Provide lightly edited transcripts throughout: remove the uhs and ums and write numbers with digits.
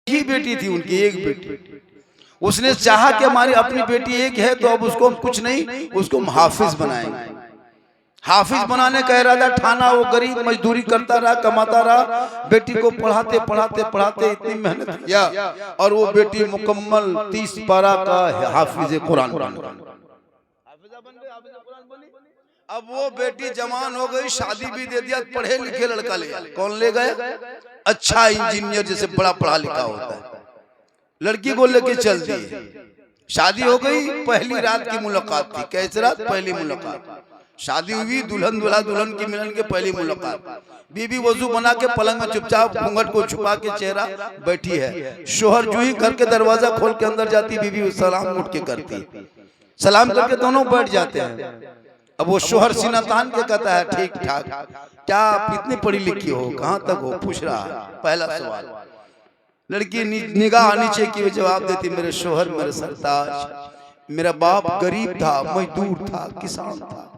ही बेटी थी उनकी, एक बेटी। उसने चाहा कि हमारी अपनी बेटी एक है तो अब उसको हम कुछ नहीं, उसको हम हाफिज बनाएंगे। हाफिज बनाने का इरादा ठाना। वो गरीब मजदूरी करता रहा, कमाता रहा, बेटी को पढ़ाते पढ़ाते पढ़ाते इतनी मेहनत किया और वो बेटी मुकम्मल 30 पारा का हाफिज कुरान बन गई। अब वो बेटी जवान हो गई, शादी भी दे दिया, पढ़े लिखे लड़का ले आया। कौन ले गए? अच्छा इंजीनियर जैसे बड़ा पढ़ा लिखा होता है, लड़की को लेके चल दी। शादी हो गई, पहली रात की मुलाकात थी। कैसे रात? पहली मुलाकात। शादी हुई, दुल्हन दूल्हा दुल्हन की मिलन के पहली मुलाकात। बीबी वजू बना के पलंग में चुपचाप घूंघट को छुपा के चेहरा बैठी है। शोहर जो ही घर के दरवाजा खोल के अंदर जाती, बीबी सलाम उठ के करती, सलाम करके दोनों बैठ जाते हैं। अब वो शोहर सीना तान के कहता है, ठीक ठाक, क्या आप इतनी पढ़ी लिखी हो, कहाँ तक हो, पूछ रहा है पहला सवाल। लड़की निगाह नीचे की जवाब देती, मेरे शोहर, मेरे सरताज, मेरा बाप गरीब था, मजदूर था, किसान था,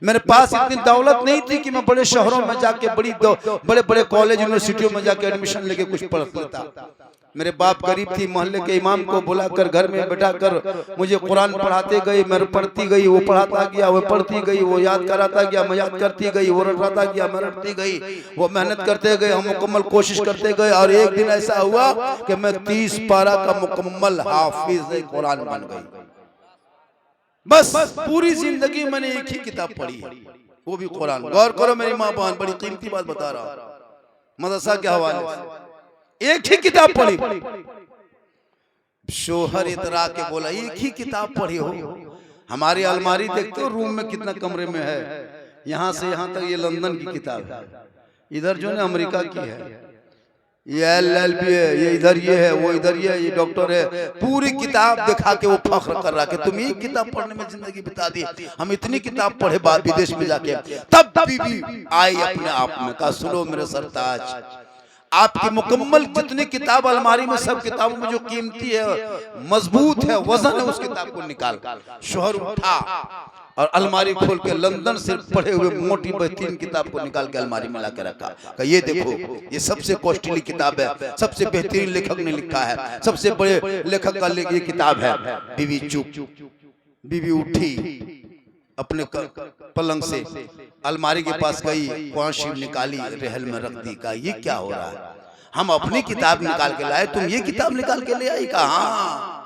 मेरे पास इतनी दौलत नहीं थी कि मैं बड़े शहरों में जाके बड़े बड़े कॉलेज यूनिवर्सिटियों में जाके एडमिशन लेके कुछ पढ़ लेता। मेरे बाप गरीब थी, मोहल्ले के इमाम को बुलाकर घर में बैठा कर मुझे कुरान पढ़ाते गए, मैं पढ़ती गई, वो पढ़ाता गया, वो पढ़ती गई, वो याद कराता गया, मैं याद करती गई, वो रटाता गया, मैं रटती गई, वो मेहनत करते गए, हम मुकम्मल कोशिश करते गए और एक दिन ऐसा हुआ कि मैं 30 पारा का मुकम्मल हाफिज कुरान बन गई। बस पूरी जिंदगी मैंने एक ही किताब पढ़ी है, वो भी कुरान। गौर करो मेरी माँ बहन, बड़ी कीमती बात बता रहा हूँ, मदरसा के हवाले से एक ही किताब पढ़ी। शोहर इतरा के बोला, एक ही किताब पढ़ी हो? हमारी अलमारी देखते हो रूम में कितना कमरे में है, यहाँ से यहाँ तक ये लंदन की किताब है, इधर जो है अमेरिका की है, ये LLB है, ये इधर ये है, वो इधर ये डॉक्टर है। पूरी किताब दिखा के वो फख्र कर रहा कि तुम एक किताब पढ़ने में जिंदगी बिता दी, हम इतनी किताब पढ़े बाद विदेश में जाके। तब बीबी आई अपने आप में, कहा, सुनो मेरे सरताज, आपकी मुकम्मल जितनी किताब अलमारी में, सब किताबों में जो कीमती है, मजबूत है, वजन है, उस किताब को निकाल। शोहर उठा और अलमारी खोल के लंदन से पढ़े हुए मोटी बेहतरीन किताब को निकाल के अलमारी में लाके रखा। कहा, ये देखो, ये सबसे कॉस्टली किताब है, सबसे बेहतरीन लेखक ने लिखा है, सबसे बड़े लेखक का ये किताब है। बीवी चुप। बीवी उठी अपने पलंग से, अलमारी के पास गई, कुरान शरीफ निकाली, रहल में रख दी। कहा, ये क्या हो रहा है? हम अपनी किताब निकाल के लाए, तुम ये किताब निकाल के ले आई? कहा, हाँ।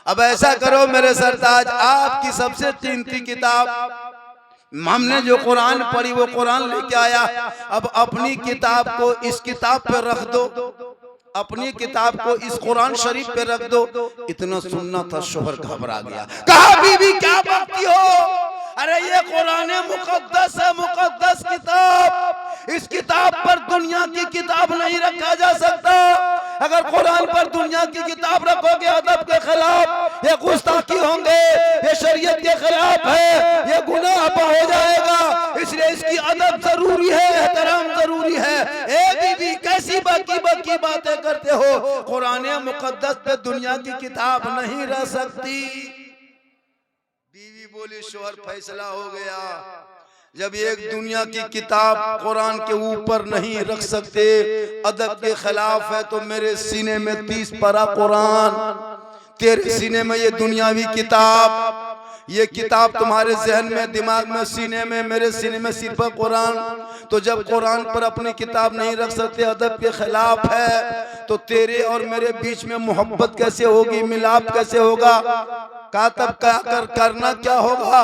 अब ऐसा करो मेरे सरताज, आपकी सबसे कीमती किताब, हमने जो कुरान पढ़ी वो कुरान लेके आया, अब अपनी किताब को इस किताब पे रख दो, अपनी किताब को इस कुरान शरीफ पे रख दो। इतना सुनना था, शोहर घबरा गया। कहा, बीवी क्या बात हो? अरे ये कुरान मुकद्दस है, मुकद्दस किताब, इस किताब पर दुनिया की किताब नहीं रखा जा सकता। अगर कुरान पर दुनिया की किताब रखोगे अदब के खिलाफ, ये गुस्ताखी होंगे, ये शरीयत के खिलाफ है, ये गुनाह हो जाएगा, इसलिए इसकी अदब जरूरी है, एहतराम जरूरी है। ए बीबी, कैसी बाकी बातें करते हो? कुरान मुकद्दस पे दुनिया की किताब नहीं रह सकती। बीवी बोली, शोहर फैसला हो गया, जब एक दुनिया की किताब कुरान के ऊपर नहीं रख सकते, अदब के खिलाफ है, तो मेरे सीने में 30 पारा कुरान, तेरे सीने में ये दुनियावी किताब, ये किताब तुम्हारे जहन में, दिमाग में, सीने में, मेरे सीने में सिर्फ कुरान। तो जब कुरान पर अपनी किताब नहीं रख सकते, अदब के खिलाफ है, तो तेरे और मेरे बीच में मोहब्बत कैसे होगी, मिलाप कैसे होगा? कहा, तब करना क्या होगा?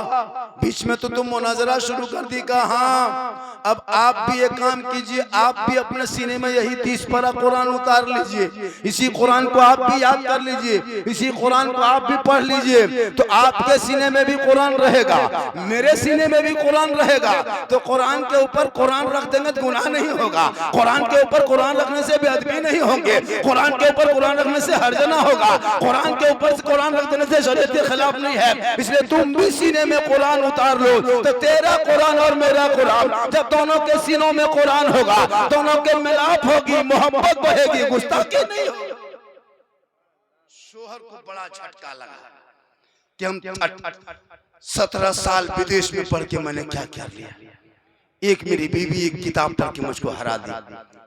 बीच में तो तुम मुनाजरा शुरू कर दी। कहा, हाँ, अब आप भी एक काम कीजिए, आप भी अपने सीने में यही 30 पारा कुरान उतार लीजिए, इसी कुरान को आप भी याद कर लीजिए, इसी कुरान को आप भी पढ़ लीजिए, तो आपके सीने में भी कुरान रहेगा, मेरे सीने में भी कुरान रहेगा। तो कुरान के ऊपर कुरान रख देंगे तो गुनाह नहीं होगा, कुरान के ऊपर कुरान रखने से बेअदबी नहीं होंगे, कुरान के ऊपर कुरान रखने से हर्जना होगा, कुरान के ऊपर कुरान रख देने से शरीयत के खिलाफ नहीं है। इसलिए तुम भी सीने में कुरान उतार लो, तो तेरा कुरान और मेरा कुरान, जब दोनों के सीनों में कुरान होगा, दोनों के मिलाप होगी, मोहब्बत बढ़ेगी, गुस्ताखी नहीं होगी। शोहर को बड़ा झटका लगा कि हम 17 साल विदेश में पढ़ के मैंने क्या क्या लिया। एक मेरी बीवी एक किताब पढ़ के मुझको हरा दी,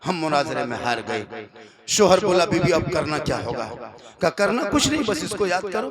हम मुनाजरे में हार गए। शोहर बोला बीबी अब करना क्या होगा? कहा करना कुछ नहीं, बस इसको याद करो।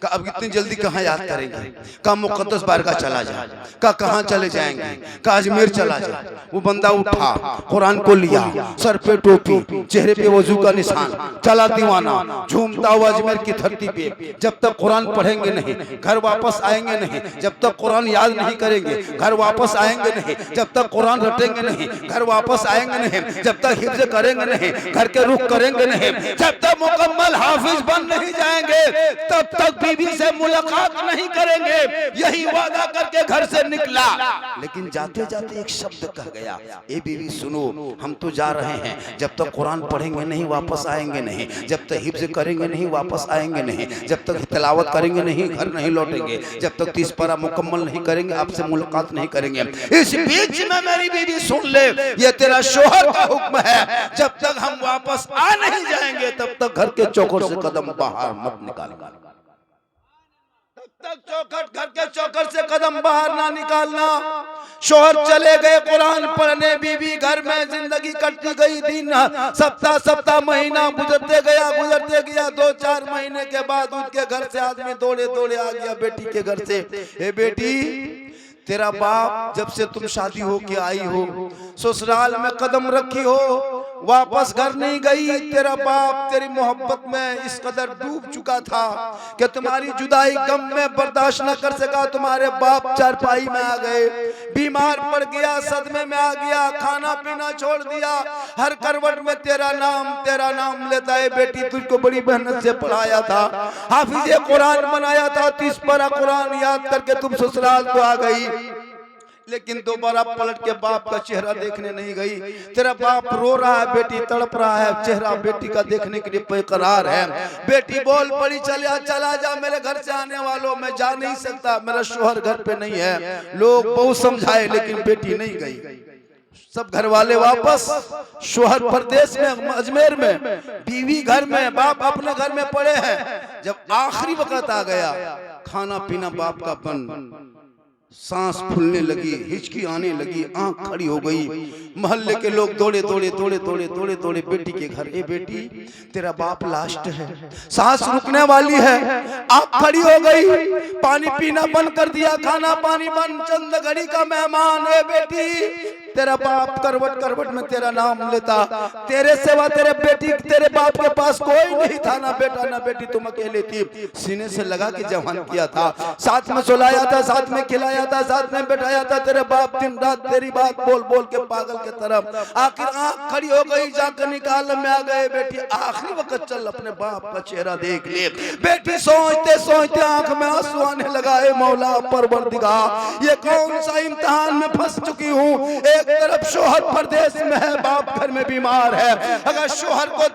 कहा अब इतनी जल्दी कहाँ याद करेंगे? कहा मुकद्दस बारगाह चला जा। कहा कहाँ चले जाएंगे? कहा अजमेर चला जा। वो बंदा उठा, कुरान को लिया, सर पे टोपी, चेहरे पे वजू का निशान, चला दीवाना, झूमता हुआ अजमेर की धरती पे। जब तक कुरान पढ़ेंगे नहीं घर वापस आएंगे नहीं, जब तक कुरान याद नहीं करेंगे घर वापस आएंगे नहीं, जब तक कुरान रटेंगे नहीं घर वापस आएंगे नहीं, जब तक हिफ्ज करेंगे नहीं घर के रुख करेंगे नहीं, जब तक मुकम्मल हाफिज बन नहीं जाएंगे तब तक बीवी से मुलाकात नहीं करेंगे। यही वादा करके घर से निकला, लेकिन जाते जाते एक शब्द कह गया, ए बीवी सुनो, हम तो जा रहे हैं, जब तक कुरान पढ़ेंगे नहीं वापस आएंगे नहीं, जब तक हिफ्ज करेंगे नहीं वापस आएंगे नहीं, जब तक तिलावत करेंगे नहीं घर नहीं लौटेंगे, जब तक 30 पारा मुकम्मल नहीं करेंगे आपसे मुलाकात नहीं करेंगे। इस बीच में मेरी बीवी सुन ले, ये तेरा शोहर का हुक्म है, जब तक हम वापस आ नहीं जाएंगे तब तक घर के चौखट से कदम बाहर मत निकालना, तब तक चौखट घर के चौखट से कदम बाहर ना निकालना। शोहर चले गए कुरान पढ़ने, बीवी घर में जिंदगी कटती गई। दिन सप्ताह महीना गुजरते गया 2-4 महीने के बाद उनके घर से आदमी दौड़े आ गया बेटी के घर से। ए बेटी, तेरा बाप जब से तुम शादी हो के आई हो ससुराल में कदम रखी हो, वापस घर नहीं गई। तेरा बाप तेरी मोहब्बत में इस कदर डूब चुका था कि तुम्हारी जुदाई गम में बर्दाश्त न कर सका। तुम्हारे बाप चारपाई में आ गए, बीमार पड़ गया, सदमे में आ गया, खाना पीना छोड़ दिया, हर करवट में तेरा नाम लेता है। बेटी तुझको बड़ी मेहनत से पढ़ाया था, हाफिज कुरान बनाया था, 30 पारा कुरान याद करके तुम ससुराल तो आ गई, लेकिन दोबारा पलट के बाप का चेहरा देखने नहीं गई। तेरा बाप रो रहा है, बेटी तड़प रहा है, चेहरा बेटी का देखने के लिए बेकरार है। बेटी बोल पड़ी, चला जा, मेरे घर से आने वालों, मैं जा नहीं सकता, मेरा शोहर घर पे नहीं है। लोग बहुत समझाए लेकिन बेटी नहीं गई। सब घर वाले वापस, शोहर परदेश में अजमेर में, बीवी घर में, बाप अपने घर में पड़े हैं। जब आखिरी वक्त आ गया, खाना पीना बाप का बंद, सांस फूलने लगी, हिचकी आने लगी, आंख खड़ी हो गई। मोहल्ले के लोग दौड़े बेटी के घर। ए बेटी, तेरा बाप लास्ट है, सांस रुकने वाली है, आंख खड़ी हो गई, पानी पीना बंद कर दिया, खाना पानी बंद, चंद घड़ी का मेहमान। ए बेटी, तेरा बाप करवट में तेरा नाम लेता, तेरे सेवा तेरे बाप के पास कोई नहीं था, ना बेटा ना बेटी, तुम अकेले थी। सीने से लगा के जवान किया था, साथ में सुलाया था, साथ में खिलाया था, साथ में बैठाया था। तेरे बाप दिन रात तेरी बात बोल के पागल के तरफ। आखिर आंख खड़ी हो गई, जाकर निकाल में आ गए। बेटी आखिरी वक्त चल अपने बाप का चेहरा देख ले। बेटी सोचते आंख में आंसू आने लगा, ए मौला परवरदिगार, ये कौन सा इम्तिहान में फंस चुकी हूँ। एक तरफ शोहर परदेश में है, बाप घर में बीमार है। अगर शोहर को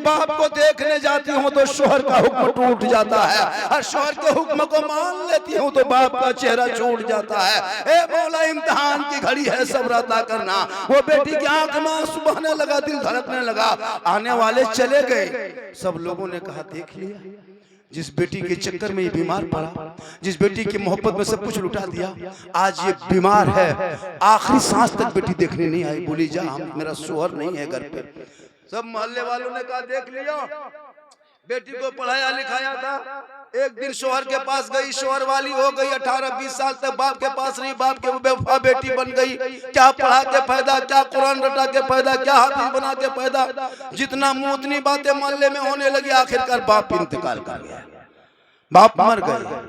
बाप को देखने जाती हूँ तो शोहर का हुक्म टूट जाता है, और शोहर के हुक्म को मान लेती हूँ तो बाप का चेहरा छूट जाता है। ए मौला, इम्तिहान की घड़ी है, सब्र अता करना। वो बेटी की आंख में आंसू बहने लगा, दिल धड़कने लगा। आने वाले चले गए, सब लोगों ने कहा देख लिया, जिस बेटी के चक्कर में ये बीमार पड़ा, जिस बेटी की मोहब्बत में सब कुछ लुटा दिया, आज ये बीमार है, आखिरी सांस तक बेटी देखने नहीं आई। बोली जा, मेरा शोहर नहीं है घर पे। सब मोहल्ले वालों ने कहा देख लिया, बेटी को पढ़ाया लिखाया था, एक दिन शोहर के पास गई, शोहर वाली हो गई, 18-20 साल तक बाप के पास रही, बाप के बेवफा बेटी बन गई। क्या पढ़ा के फायदा, क्या कुरान रटा के फायदा, क्या हाफिज बना के फायदा। जितना मुंह उतनी बातें मोहल्ले में होने लगी। आखिरकार बाप इंतकाल कर गया, बाप मर गए।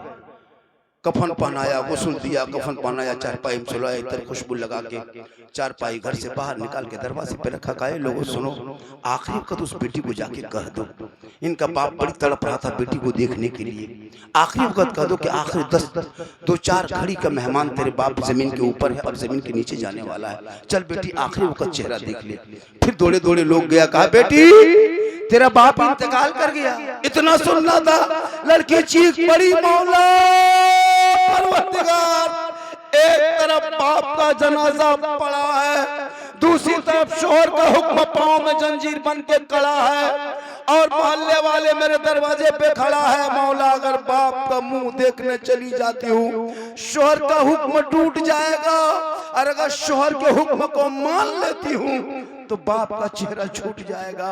कफन पहनाया, गुस्ल दिया, कफन पहनाया, चारपाई में सुलाया, इतर खुशबू लगा के चारपाई घर से बाहर निकाल के दरवाजे पे रखा। कहा लोगों सुनो, आखिरी वक्त उस बेटी को जाके कह दो, इनका बाप बड़ी तड़प रहा था बेटी को देखने के लिए। आखिरी वक्त कह दो कि आखिरी 2-4 घड़ी का मेहमान तेरे बाप जमीन के ऊपर है, अब जमीन के नीचे जाने वाला है, चल बेटी आखिरी वक्त चेहरा देख ले। फिर दौड़े लोग गया, कहा बेटी तेरा बाप इंतकाल कर गया। इतना सुनना था, लड़की चीख पड़ी, मौला परवरदिगार। एक तरफ बाप का जनाजा पड़ा है, दूसरी तरफ शोहर का हुक्म पांव में जंजीर बन के खड़ा है, और मोहल्ले वाले मेरे दरवाजे पे खड़ा है। मौला, अगर बाप का मुंह देखने चली जाती हूँ, शोहर का हुक्म टूट जाएगा, और अगर शोहर के हुक्म को मान लेती हूँ तो बाप का चेहरा छूट जाएगा।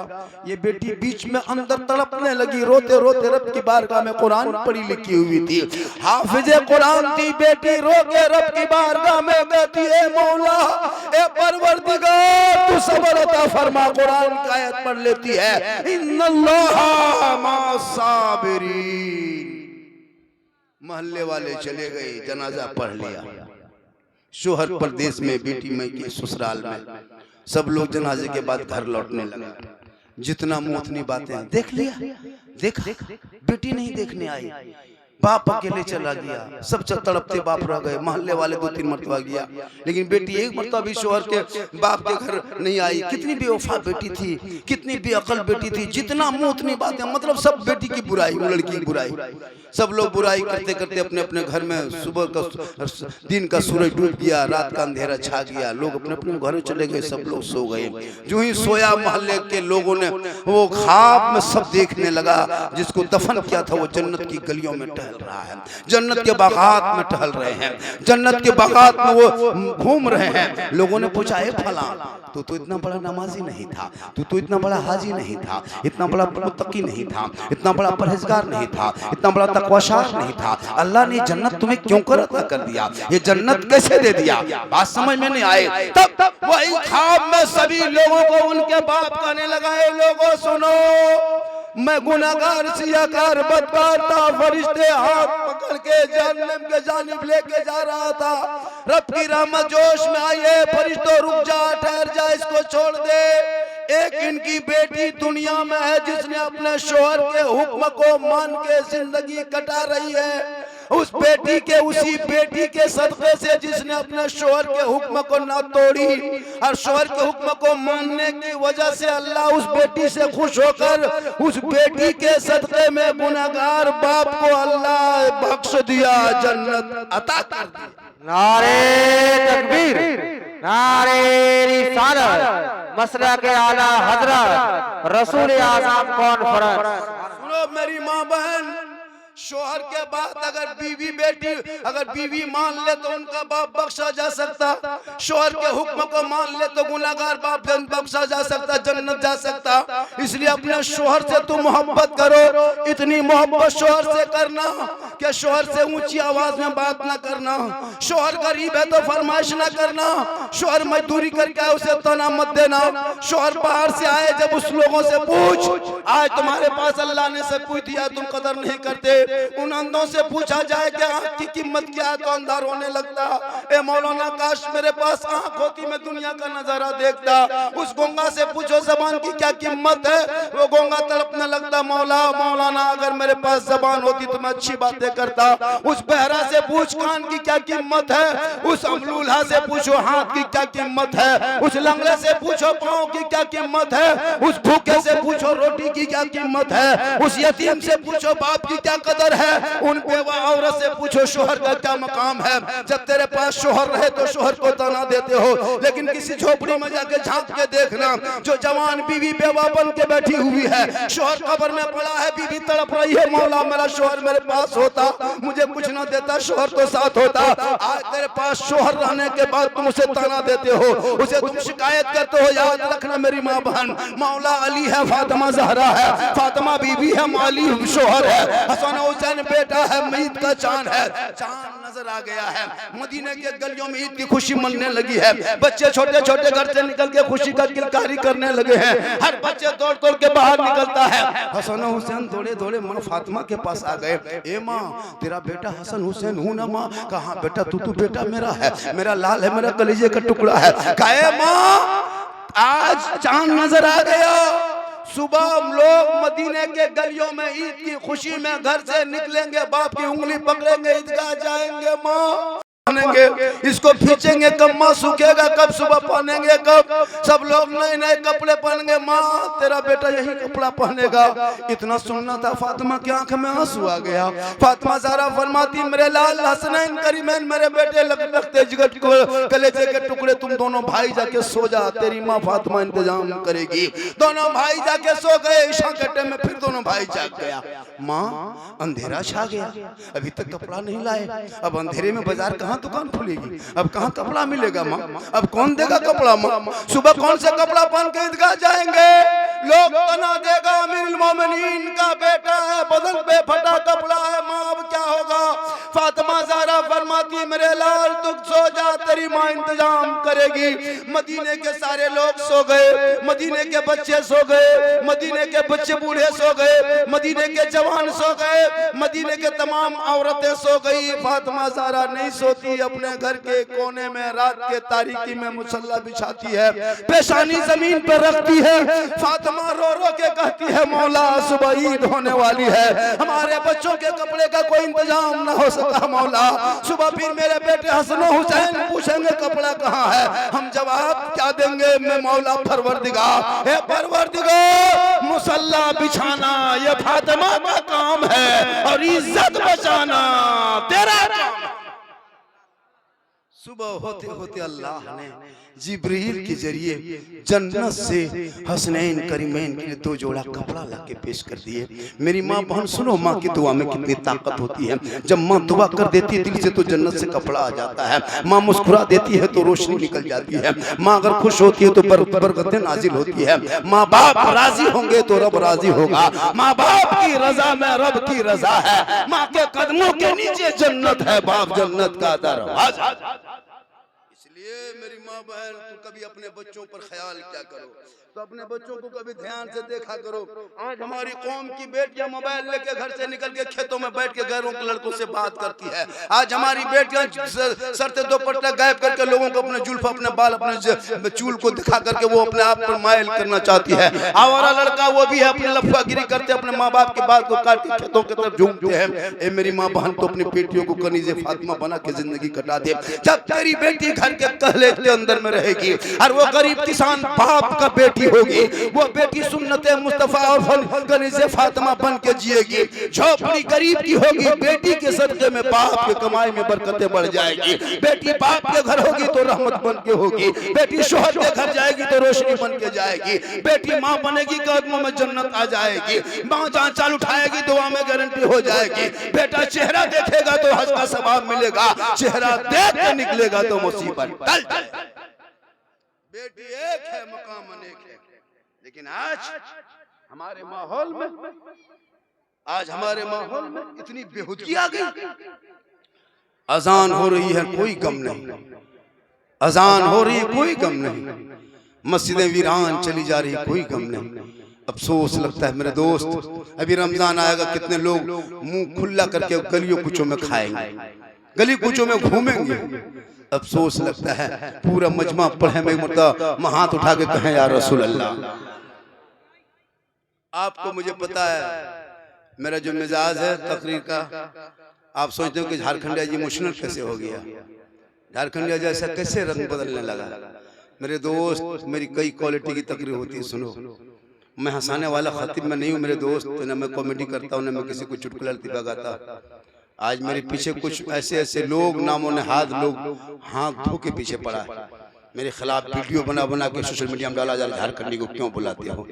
ये बेटी बीच में अंदर तड़पने लगी, रोते रोते रब की बारगाह में कुरान पढ़ी लिखी हुई थी, हाफिजे कुरान थी बेटी, रो के रब की बारगाह में कहती है मौला ए परवरदिगार तू सब्र अता फरमा। कुरान की आयत पढ़ लेती है इन्नल्लाहा मास्साबिरीन। मोहल्ले वाले चले गए, जनाजा पढ़ लिया। शोहर परदेश में, बेटी में के ससुराल में, सब लोग जनाजे के बाद घर लौटने लगे। जितना मुंह उतनी बातें, देख लिया, देख बेटी नहीं देखने आई, बाप अकेले चला गया, सब तड़पते बाप रह गए। मोहल्ले वाले 2-3 मरतबा गया, लेकिन बेटी एक मरतबा भी शोहर के बाप के घर नहीं आई। कितनी बेवफा बेटी थी, कितनी बेअकल बेटी थी, जितना मुंह उतनी बातें, मतलब सब बेटी की बुराई, लड़की की बुराई। सब लोग बुराई करते करते अपने अपने घर में, सुबह का दिन का सूरज डूब गया, रात का अंधेरा छा गया, लोग अपने अपने घर चले गए, सब लोग सो गए। जो ही सोया मोहल्ले के लोगों ने वो ख्वाब में सब देखने लगा, जिसको दफन किया था वो जन्नत की गलियों में टहल रहा है, जन्नत के बागात में टहल रहे हैं, जन्नत के बागात में वो घूम रहे हैं। लोगों ने पूछा ए फला तू तो इतना बड़ा नमाजी नहीं था, तू तो इतना बड़ा हाजी नहीं था, इतना बड़ा मुत्तकी नहीं था, इतना बड़ा परहेजगार नहीं था, इतना बड़ा तकवाशार नहीं था, अल्लाह ने जन्नत तुम्हें क्यों अता कर दिया, ये जन्नत कैसे दे दिया? बात समझ में नहीं आए। तब वही ख्वाब में सभी लोगों को उनके बाप कहने लगा ए लोगों सुनो, मैं गुनाहगार सियाकार बदकार था, फरिश्ते हाथ पकड़ के जहन्नम के जानिब लेके जा रहा था, रब की रहमत जोश में आई है, फरिश्तों रुक जा, ठहर जा, इसको छोड़ दे। एक इनकी बेटी दुनिया में है जिसने अपने शोहर के हुक्म को मान के जिंदगी कटा रही है, उस बेटी के, उसी बेटी के सदक़े से जिसने अपने शोहर के हुक्म को ना तोड़ी, और शोहर के हुक्म को मानने की वजह से अल्लाह उस बेटी से खुश होकर उस बेटी के सदक़े में गुनाहगार बाप को अल्लाह बख्श दिया, जन्नत अता कर दी। नारे तकबीर, नारे रिसालत, मसला के आला हजरत रसूल आज़म कॉन्फ्रेंस। सुनो मेरी माँ बहन, शोहर के बाद अगर बीवी बेटी अगर बीवी मान ले तो उनका बाप बख्शा जा सकता, शोहर के हुक्म को मान ले तो गुनाहगार बाप बख्शा जा सकता, जन्नत जा सकता। इसलिए अपने शोहर से तुम मोहब्बत करो, इतनी मोहब्बत शोहर से करना कि शोहर से ऊंची आवाज में बात ना करना, शोहर गरीब है तो फरमाइश ना करना, शोहर मजदूरी करके आए उसे तना मत देना, शोहर बाहर से आए जब उस लोगों से पूछ आज तुम्हारे पास अल्लाह ने सब कुछ दिया तुम कदर नहीं करते, उन अंधों से पूछा जाए कि आंख की कीमत क्या है तो अंधा रोने लगता, ए मौलाना काश मेरे पास आंख होती मैं दुनिया का नजारा देखता। उस गूंगा से पूछो जबान की क्या कीमत है, वो गूंगा तड़पने लगता, मौलाना अगर मेरे पास जबान होती तो मैं अच्छी बातें करता। उस बहरा से पूछ कान की क्या कीमत है, उस अमलूल्हा से पूछो हाथ की क्या कीमत है, उस लंगड़े से पूछो पाँव की क्या कीमत है, उस भूखे से पूछो रोटी की क्या कीमत है, उस यतीम से पूछो बाप की क्या कदर है, उन बेवा औरत से पूछो शोहर का क्या मकाम है। जब तेरे पास शोहर रहे तो शोहर को तना देते हो, लेकिन किसी झोपड़ी में जाके झांक के देखना, जो जवान बीवी बेवा बन के बैठी हुई है, शोहर कब्र में पड़ा है, बीवी तड़प रही है, मौला मेरा शोहर मेरे पास होता, मुझे कुछ ना देता, शोहर तो साथ होता। आज तेरे पास शोहर रहने के बाद तुम उसे ताना देते हो, उसे तुम शिकायत करते हो। याद रखना मेरी माँ बहन, मौला अली है, फातिमा जहरा है, फातिमा बीबी है, माली शोहर है, हसन हुसैन बेटा है, ईद का चांद है। चांद नजर आ गया है, मदीने के गलियों में ईद की खुशी मनने लगी है, बच्चे छोटे छोटे घर से निकल के खुशी का किलकारी करने लगे हैं, हर बच्चे दौड़ दौड़ के बाहर निकलता है। हसन हुसैन दौड़े दौड़े मां फातिमा के पास आ गए, ए माँ तेरा बेटा हसन हुसैन हूं ना माँ? कहा बेटा तू बेटा मेरा है, मेरा लाल है, मेरा कलेजे का टुकड़ा है। कहे माँ आज चांद नजर आ गया, सुबह हम लोग मदीने के गलियों में ईद की खुशी में घर से निकलेंगे, बाप की उंगली पकड़ेंगे, ईदगाह जाएंगे, माँ पहनेंगे, इसको खींचेंगे कब माँ सूखेगा कब, सुबह पहनेंगे कब, सब लोग नए नए कपड़े पहनेंगे, माँ तेरा बेटा यही कपड़ा पहनेगा। इतना सुनना था, फातिमा की आंख में आंसू आ गया। फातिमा ज़हरा फरमाती मेरे लाल हसनैन करीमैन मेरे बेटे लगते जिगर कलेजे के टुकड़े, तुम दोनों भाई जाके सो जा, तेरी माँ फातिमा इंतजाम करेगी। दोनों भाई जाके सो गए, ईशा के टाइम में फिर दोनों भाई जाग गया। माँ अंधेरा छा गया, अभी तक कपड़ा नहीं लाए, अब अंधेरे में बाजार कहाँ दुकान खुलेगी, अब कहाँ कपड़ा मिलेगा माँ, अब कौन देगा कपड़ा माँ, सुबह कौन से कपड़ा पहन के ईदगाह जाएंगे, लोग तना देगा अमीरुल मोमिनीन का बेटा है, बदन पे फटा कपड़ा है माँ, अब क्या होगा। फातिमा ज़हरा फरमाती मेरे लाल तू सो जा, तेरी माँ इंतजाम करेगी। मदीने के सारे लोग सो गए, मदीने के बच्चे सो गए, मदीने के बच्चे बूढ़े सो गए, मदीने के जवान सो गए, मदीने के तमाम औरतें सो गई। फातिमा ज़हरा नहीं सोती, अपने घर के कोने में रात के तारीकी में मुसल्ला बिछाती है, पेशानी जमीन पर रखती है। फातिमा रो रो के कहती है मौला सुबह ईद होने वाली है, हमारे बच्चों के कपड़े का कोई इंतजाम ना हो सका मौला, सुबह फिर मेरे बेटे हसन हुसैन पूछेंगे कपड़ा कहाँ है, हम जवाब क्या देंगे। मैं मौला परवरदिगार, हे परवरदिगार मुसल्ला बिछाना ये फातिमा का काम है और इज्जत बचाना तेरा काम। सुबह होते होते अल्लाह ने जिब्रील के जरिए जन्नत से हसनैन करीमैन के लिए दो जोड़ा कपड़ा लाके पेश कर दिए। मेरी माँ बहन सुनो, माँ की दुआ में कितनी ताकत होती है। जब माँ दुआ कर देती है दिल से तो जन्नत से कपड़ा आ जाता है, माँ मुस्कुरा देती है तो रोशनी निकल जाती है, माँ अगर खुश होती है तो बरकतें नाजिल होती है, माँ बाप राजी होंगे तो रब राजी होगा, माँ बाप की रजा में रब की रजा है, माँ के कदमों के नीचे जन्नत है, बाप जन्नत का दरवाजा। इसलिए मेरी माँ बहन तू कभी अपने बच्चों पर ख्याल क्या करो, तो अपने बच्चों को कभी ध्यान से देखा करो। आज हमारी कौम की बेटियां मोबाइल लेके घर से निकल के खेतों में बैठ के गैरों के लड़कों से बात करती है। आज हमारी बेटियां सर से दुपट्टा गायब करके लोगों को अपने जुल्फ, अपने बाल, अपने चूल को दिखा करके वो अपने आप पर मायल करना चाहती है। आवारा लड़का वो भी है, अपनी लफागिरी करते अपने माँ बाप के बात को काट के खेतों की तरफ झूमते हैं। ए मेरी माँ बहन तो अपनी बेटियों को कनीज़े फातिमा बना के जिंदगी कटा दे। जब तेरी बेटी घर के कहले के अंदर में रहेगी और वो गरीब किसान बाप का बेटी होगी, वो बेटी सुन्नते मुस्तफा और कनीज़े फातिमा बन के जिएगी। झोपड़ी गरीब की होगी, बेटी के सदके में बाप के कमाई में बरकतें बढ़ जाएगी। बेटी बाप के घर होगी तो रहमत बन के होगी, बेटी शोहर के घर जाएगी तो रोशनी बन के जाएगी, बेटी माँ बनेगी कदमों में जन्नत आ जाएगी, माँ जहाँ चाल उठाएगी दुआ में गारंटी हो जाएगी। बेटा चेहरा देखेगा तो हज का सवाब मिलेगा, चेहरा देख के निकलेगा तो मुसीबत टल जाए। बेटी एक है मकाम अनेक है, लेकिन आज हमारे माहौल में इतनी बेहुदगी आ गई। अजान हो रही है कोई गम नहीं, अजान हो रही है कोई गम नहीं, मस्जिदें वीरान चली जा रही कोई गम नहीं। अफसोस लगता है मेरे दोस्त, अभी रमजान आएगा, कितने लोग मुंह खुला करके गलियों कुचों में खाएंगे, गली कुचों में घूमेंगे। अफसोस लगता है पूरा मजमा पढ़े में मतलब हाथ उठा के कहें या रसूल अल्लाह। आपको मुझे पता है मेरा जो मिजाज है तकरीर का, आप सोचते हो कि झारखंडिया जी इमोशनल कैसे हो गया, झारखंडिया जैसा कैसे रंग बदलने लगा। मेरे दोस्त मेरी कई क्वालिटी की तकरीर होती है, सुनो। मैं हंसाने वाला खतीब में नहीं हूँ मेरे दोस्त, न मैं कॉमेडी करता हूँ न मैं किसी को चुटकुला लगाता। आज मेरे पीछे कुछ ऐसे ऐसे लोग नामों ने लोग हाथ धो के पीछे पड़ा है, मेरे खिलाफ वीडियो बना बना के सोशल मीडिया में डाला जा रहा है। झारखंडी को क्यों बुलाते हो,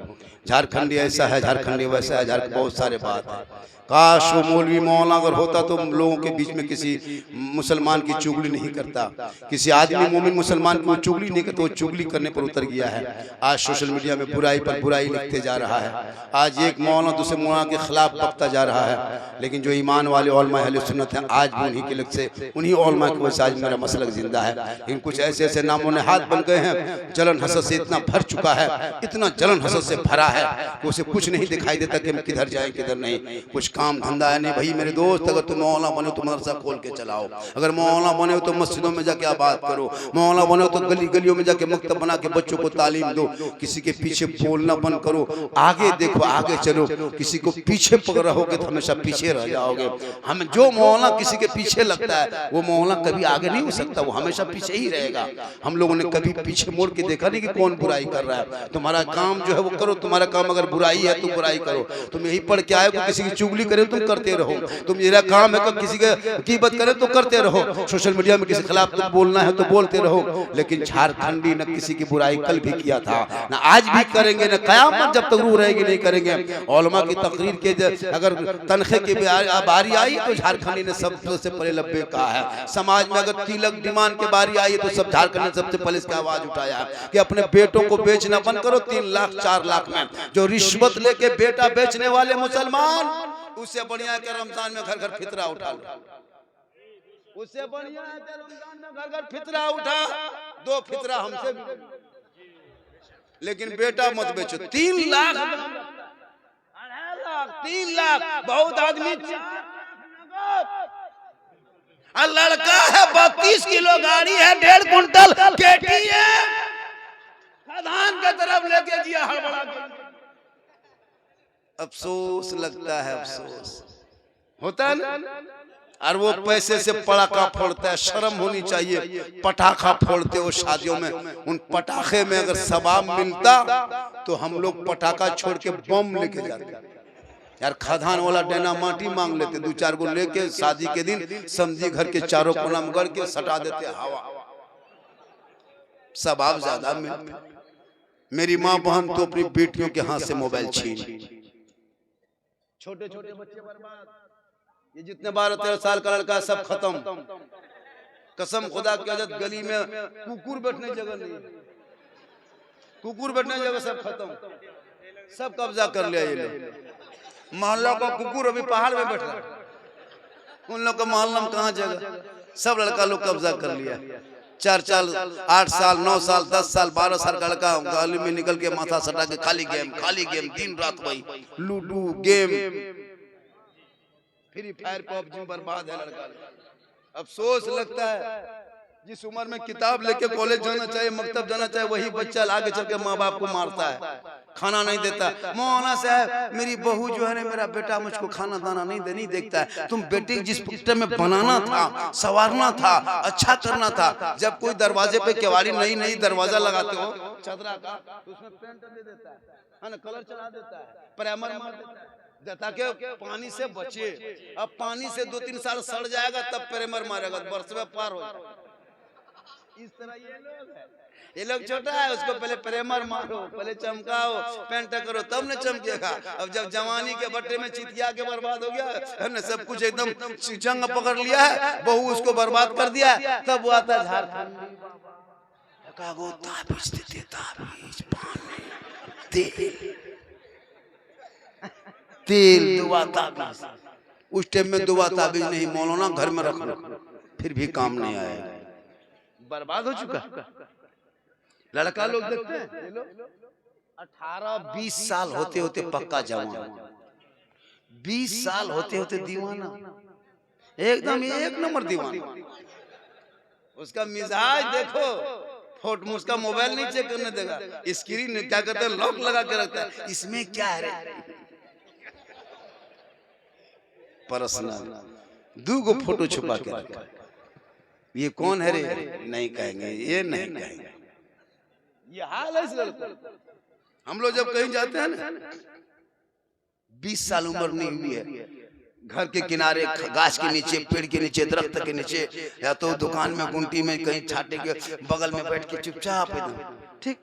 झारखंडी ऐसा है, झारखंडी वैसा है, झारखंड बहुत सारे बात है। काश वो मौलवी मौलाना अगर होता तो लोगों के बीच में किसी मुसलमान की चुगली नहीं करता, किसी आदमी मोमिन मुसलमान की वो चुगली नहीं करता, वो चुगली करने पर उतर गया है। आज सोशल मीडिया में बुराई पर बुराई लिखते जा रहा है, आज एक मौलाना दूसरे मौलाना के खिलाफ बकता जा रहा है। लेकिन जो ईमान वाले उलमा अहले सुन्नत हैं आज भी उन्हीं के लग से उन्हीं उलमा की वजह से आज मेरा मसलक जिंदा है। लेकिन कुछ ऐसे ऐसे नामों ने हाथ बन गए हैं, जलन हसद से इतना भर चुका है, इतना जलन हसद से भरा है कि उसे कुछ नहीं दिखाई देता कि हम किधर जाए किधर नहीं, कुछ काम धंधा है नहीं। भाई मेरे दोस्त अगर तुम मौलाना बने तो मदरसा खोल के चलाओ, अगर मौलाना बने हो तो मस्जिदों में जाके बात करो, मौलाना बने हो तो गली गलियों में जाके मकतब बना के बच्चों को तालीम दो, किसी के पीछे बोलना बंद करो, आगे देखो आगे चलो। किसी को पीछे पकड़ रहोगे तो हमेशा पीछे रह जाओगे। हम जो मौलाना किसी के पीछे लगता है वो मौलाना कभी आगे नहीं हो सकता, वो हमेशा पीछे ही रहेगा। हम लोगों ने कभी पीछे मोड़ के देखा नहीं कि कौन बुराई कर रहा है। तुम्हारा काम जो है वो करो, तुम्हारा काम अगर बुराई है तो बुराई करो। तुम यही पढ़ के आए हो किसी की चुगली करे तुम करते रहो, तुम मेरा काम है कि किसी की कीमत करे तो करते रहो, सोशल मीडिया में किसी खिलाफ तुम बोलना है तो बोलते रहो, लेकिन झारखंडी न किसी की बुराई कल भी किया था, न आज भी करेंगे, न कयामत जब तक रूह रहेगी नहीं करेंगे। उलमा की तकरीर के अगर तनखे की बारी आई तो झारखंडी ने सबसे पहले लब्बे कहा है। समाज में अगर तिलक डिमांड की बारी आई तो सब झारखंड ने सबसे पहले इसकी आवाज उठाया है कि अपने बेटों को बेचना बंद करो। 3 लाख 4 लाख में जो रिश्वत लेके बेटा बेचने वाले मुसलमान, उससे बढ़िया है कि रमजान में घर घर फितरा उठा लो, उससे बढ़िया है कि रमजान में घर घर फितरा उठा 2 फितरा हमसे भी, लेकिन बेटा मत बेचो। 3 लाख 3 लाख बहुत आदमी, लड़का है 32 किलो गाड़ी है 1.5 कुंटल केटीएम खदान की तरफ लेके दिया हड़बड़ा। अफसोस लगता है, अफसोस होता है ना। और वो पैसे से पटाखा फोड़ता है, शर्म होनी चाहिए। पटाखा फोड़ते हो शादियों में, उन पटाखे में अगर सवाब मिलता तो हम लोग पटाखा छोड़ के बम लेके जाते यार। खदान वाला डायनामाइट मांग लेते, 2-4 गो लेके शादी के दिन समझी घर के चारों कोना में गड़ के सटा देते हवा, सवाब ज्यादा मिलता। मेरी माँ बहन तो अपनी बेटियों के हाथ से मोबाइल छीन, छोटे छोटे बच्चे बर्बाद, ये जितने 12-13 साल का लड़का सब खत्म। कसम खुदा की इज्जत, गली में कुकुर बैठने जगह नहीं, कुकुर बैठने जगह सब खत्म, सब कब्जा कर लिया ये लोग। मोहल्ला का कुकुर अभी पहाड़ में बैठ रहा है, उन लोग का मोहल्ला में कहाँ जगह, सब लड़का लोग कब्जा कर लिया। 4 साल 8 साल 9 साल 10 साल 12 साल का लड़का गली में निकल के माथा सटा के खाली गेम दिन रात वही ludo game free fire PUBG, बर्बाद है लड़का। अफसोस लगता है जिस उम्र में किताब लेके कॉलेज जाना चाहिए, मकतब जाना चाहिए, वही बच्चा आगे चल के माँ बाप को मारता है, खाना नहीं देता। मौलाना साहब मेरी बहू जो है ना, मेरा बेटा मुझको खाना दाना नहीं देखता है। तुम बेटे जिस पुट्टे में बनाना था, संवारना था, अच्छा करना था, जब कोई दरवाजे पे केवाड़ी नई दरवाजा लगाते हो चदरा का, तो उसमें पेंट दे देता है ना, कलर चला देता है, प्राइमर मार देता है ताकि पानी से बचे। अब पानी से 2-3 साल सड़ जाएगा तब प्राइमर मारेगा, बरस में पार हो जाएगा। इस तरह ये लोग छोटा है, उसको पहले प्राइमर मारो, पहले चमकाओ, पेंट करो, तब न चमकेगा। अब जब जवानी के बट्टे में चितिया के बर्बाद हो गया है ना, सब कुछ एकदम जंग पकड़ लिया है, बहू उसको बर्बाद कर दिया, तब वो आता झारखंड तेल दुआ ताबीज। उस टाइम में दुआ ताबीज नहीं, मौलाना घर में रख लो, फिर भी काम नहीं आएगा, बर्बाद हो चुका। लड़का लोग देखते हैं 18-20 साल होते होते पक्का जवान, 20 साल होते होते दीवाना, एकदम 1 नंबर दीवाना। उसका मिजाज देखो, फोटो उसका मोबाइल नहीं चेक करने देगा, स्क्रीन क्या करते हैं लॉक लगा के रखता है, इसमें क्या है रे पर्सनल 2 गो फोटो छुपा के रखा। ये कौन है रे, नहीं कहेंगे, ये नहीं कहेंगे। ये हाल है इस लड़के। हम लोग जब कहीं जाते हैं ना, 20 साल उम्र नहीं हुई है, घर के किनारे गाछ के नीचे, पेड़ के नीचे, दरख्त के नीचे, या तो दुकान में गुंटी में कहीं छाटे के बगल में बैठ के चुपचाप ठीक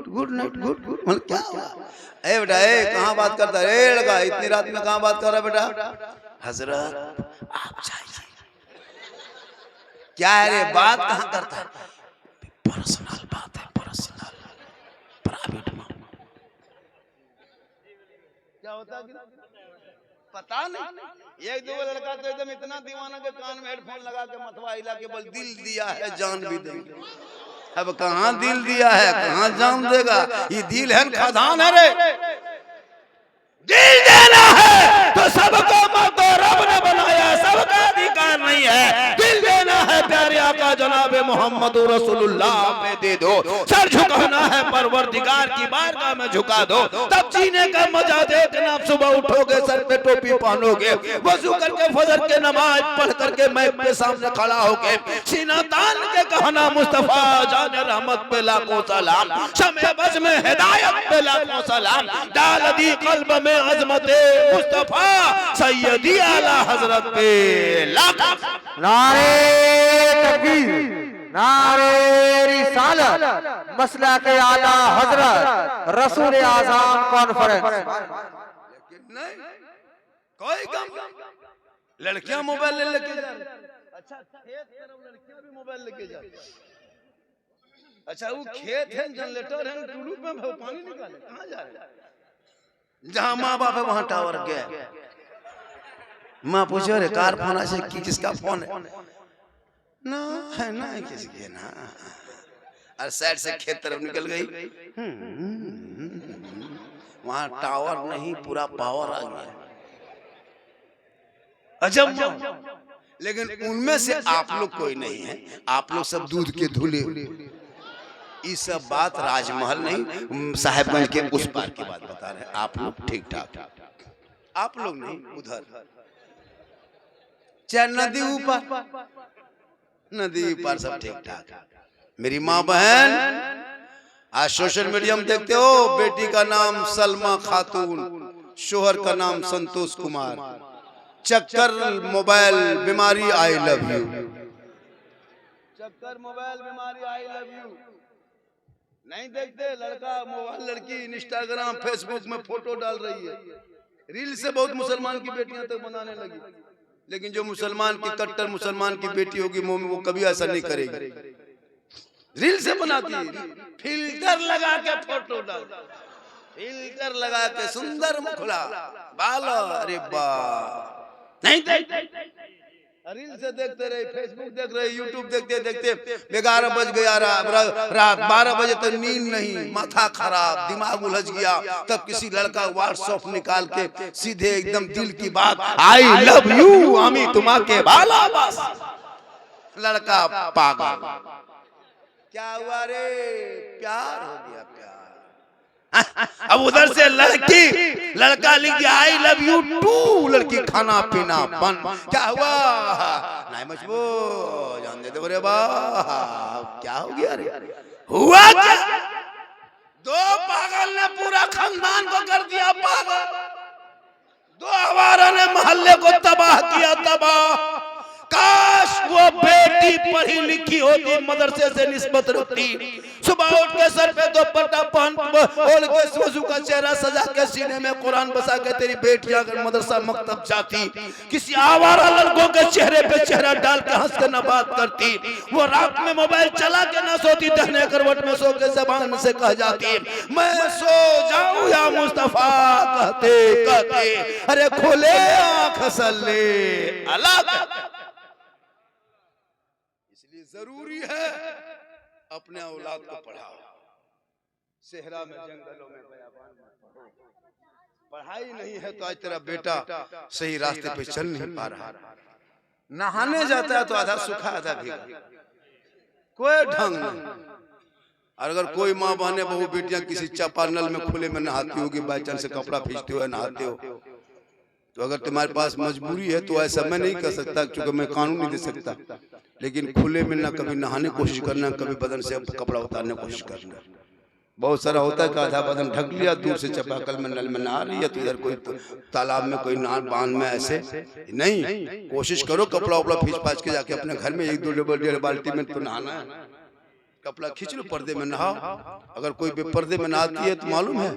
गुड नाइट गुड। क्या हुआ ए बेटा, ए कहाँ बात करता है रे लड़का, इतनी रात में कहाँ बात कर रहा है बेटा? हजरत आप जाइए। क्या है रे, बात कहाँ करता है? पर्सनल बात है, पर्सनल प्राइवेट में। क्या होता है पता नहीं। 1-2 लड़का तो एकदम इतना दीवाना के कान में हेडफोन लगा के मथवा हिला के बोल दिल दिया है जान भी देंगे। अब कहाँ दिल दिया है, कहाँ जान देगा? ये दिल है खदान है रे, दिल देना है तो सबको मत रब ने बनाया, सबका अधिकार नहीं है। दिल देना है प्यारे आका जनाब जनाब मोहम्मद रसूलुल्लाह पे दे दो। सर झुकाना है परवरदिगार की बारगाह में झुका दो, तब जीने का मजा देखना। सुबह उठोगे सर पे टोपी पहनोगे, वजू करके फजर के नमाज पढ़ करके मैक के सामने खड़ा होके सीना तान के कहना मुस्तफा जाने रहमत पे लाखों सलाम, शमे बज में हिदायत पे लाखों सलाम, डाल दी कल्ब में अजमत मुस्तफा सैयदी आला हजरत पे लाखों। नारे तकबीर, नारे रिसालत, मसला के आला हजरत रसूल आज़म कॉन्फ्रेंस। नहीं कोई कम, लड़कियां मोबाइल लेके जा रही। अच्छा खेत तरफ लड़कियां भी मोबाइल लेके जा रही। अच्छा वो खेत है, जनरेटर है, टुलू में पानी निकाले, कहाँ जा रहे हैं? जहाँ माँ बाप है वहाँ टावर गया। माँ पूछो रे कार फोन ऐसे कि किसका फोन है? ना है ना किसी के ना। और साइड से खेत तरफ निकल गई, वहाँ टावर नहीं पूरा पावर आ गया। अजब, लेकिन उनमें से आप लोग कोई नहीं है, आप लोग सब दूध के धुले। ये सब बात राजमहल नहीं साहेबगंज के उस पार की बात बता रहे हैं। आप लोग ठीक ठाक, आप लोग नहीं उधर, चाहे नदी ऊपर, नदी ऊपर सब ठीक ठाक। मेरी माँ बहन आज सोशल मीडिया में देखते हो, बेटी का नाम सलमा खातून, शोहर का नाम संतोष कुमार, चक्कर मोबाइल बीमारी आई लव यू, चक्कर मोबाइल बीमारी आई लव यू। नहीं देखते लड़का मोबाइल, लड़की इंस्टाग्राम फेसबुक में फोटो डाल रही है, रील से बहुत मुसलमान की बेटियां तक बनाने लगी। लेकिन जो मुसलमान की कट्टर मुसलमान की बेटी होगी वो कभी ऐसा नहीं करेगी, रील से बनाती है, फिल्टर लगा के फोटो डाल, फिल्टर लगा के सुंदर मुखड़ा बाल, अरे वाह। नहीं रील से देखते रहे, फेसबुक देख रहे, यूट्यूब देखते देखते 11 बज गया, रात 12 बजे तक नींद नहीं, माथा खराब, दिमाग उलझ गया। तब किसी लड़का व्हाट्सएप निकाल के सीधे एकदम दिल की बात, आई लव यू आमी तुम्हाके बाला, बस लड़का पागल। क्या हुआ रे? प्यार हो गया, प्यार। अब उधर से लड़का लिख दिया आई लव यू टू, लड़की खाना पीना बंद। क्या हुआ? नहीं मचबो जान दे दो रे बा, क्या हो गया रे? हुआ क्या? दो पागल ने पूरा खानदान को कर दिया पागल, दो आवारा ने मोहल्ले को तबाह किया, तबाह। काश वो बेटी पढ़ी लिखी होती, मदरसे से निस्बत रखती, सुबह उठ के सर पे दुपट्टा पहन ओढ़ के वजू का चेहरा सजा के सीने में कुरान बसा के तेरी बेटी अगर मदरसा मकतब जाती, किसी आवारा लड़कों के चेहरे पे चेहरा डाल के हंस के न बात करती, वो रात में मोबाइल चला के न सोती, दहने करवट में सो के ज़बान से कह जाती मैं सो जाऊं या मुस्तफा, कहते कहते अरे खोले आंख सल्ले अलग। जरूरी है अपने औलाद को पढ़ाओ, सेहरा में जंगलों में बयाबान, पढ़ाई नहीं है तो आज तेरा बेटा सही रास्ते पे चल नहीं पा रहा। नहाने जाता है तो आधा सूखा आधा भीगा, कोई ढंग नहीं। और अगर कोई माँ बहने बहू बेटियां किसी चापानल में खुले में नहाती होगी, बाई चांस से कपड़ा खींचते हो नहाते हो, तो अगर तुम्हारे पास मजबूरी है तो ऐसा मैं नहीं कर सकता, क्योंकि मैं कानून नहीं दे सकता। लेकिन खुले में ना कभी नहाने की कोशिश करना, कभी बदन से कपड़ा उतारने की कोशिश करना। बहुत सारा होता है कि आधा बदन ढक लिया, दूर से चापाकल में नल में नहा लिया, तो इधर कोई तालाब में कोई नहा बांध में ऐसे नहीं। कोशिश करो कपड़ा उपड़ा खींच पाच के जाके अपने घर में 1-2 बाल्टी में तो नहाना है, कपड़ा खींच लो, पर्दे में नहाओ। अगर कोई बेपर्दे में नहाती है तो मालूम है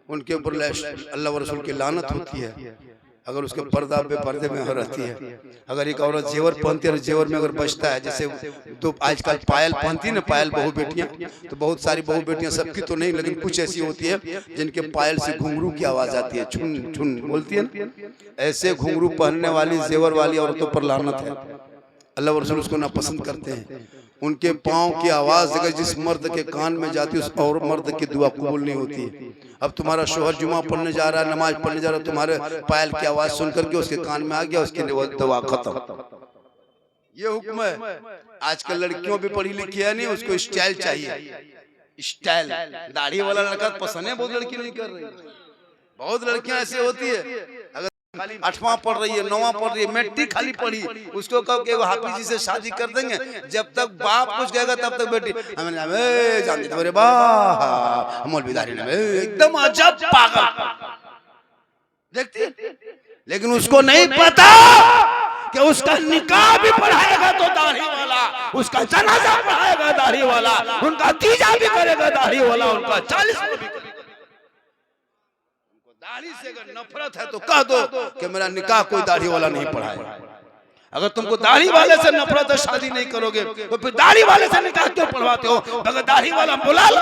उनके ऊपर अल्लाह व रसूल की लानत होती है, अगर उसके पर्दा बेपर्दे में रहती है। अगर एक औरत जेवर पहनती है, जेवर में अगर बचता है, जैसे तो आजकल पायल पहनती है ना, पायल बहू बेटियां, तो बहुत सारी बहू बेटियां, सबकी तो नहीं लेकिन कुछ ऐसी होती है जिनके पायल से घुंघरू की आवाज आती है, छुन छुन बोलती है ना, ऐसे घुंघरू पहनने वाली जेवर वाली औरतों पर लानत है। अल्लाह रसूल उसको नापसंद करते हैं। उनके पाँव की आवाज अगर जिस मर्द के कान में जाती है, उस और मर्द की दुआ कबूल नहीं होती। अब तुम्हारा शोहर जुमा पढ़ने जा रहा है, नमाज पढ़ने जा रहा है, तुम्हारे पायल की आवाज सुन करके उसके कान में आ गया, उसकी दुआ खत्म। ये हुक्म है। आजकल लड़कियों भी पढ़ी लिखी है नहीं, उसको स्टाइल चाहिए, स्टाइल। दाढ़ी वाला लड़का पसंद है, बहुत लड़की नहीं कर रही। बहुत लड़कियां ऐसी होती है, अगर 8वां पढ़ रही है, 9वां पढ़ रही है, मैट्रिक खाली पढ़ी, उसको कहो कि वो हाफिज जी से शादी कर देंगे, जब तक बाप कुछ कहेगा तब तक बेटी जानती तो वाह मौलवीदारी ने एकदम अजब पागल देखती। लेकिन उसको नहीं पता कि उसका निकाह भी पढ़ाएगा तो दाढ़ी वाला, उसका जनाजा पढ़ाएगा दाढ़ी वाला, उनका तीजा भी करेगा दाढ़ी वाला, उनका 40 भी करेगा। दाढ़ी से अगर नफरत है तो कह दो कि मेरा निकाह कोई दाढ़ी वाला नहीं पढ़ाएगा। अगर तुमको दाढ़ी वाले से नफरत है, शादी नहीं करोगे, तो फिर दाढ़ी वाले से निकाह क्यों पढ़वाते हो? अगर दाढ़ी वाला बुला लो।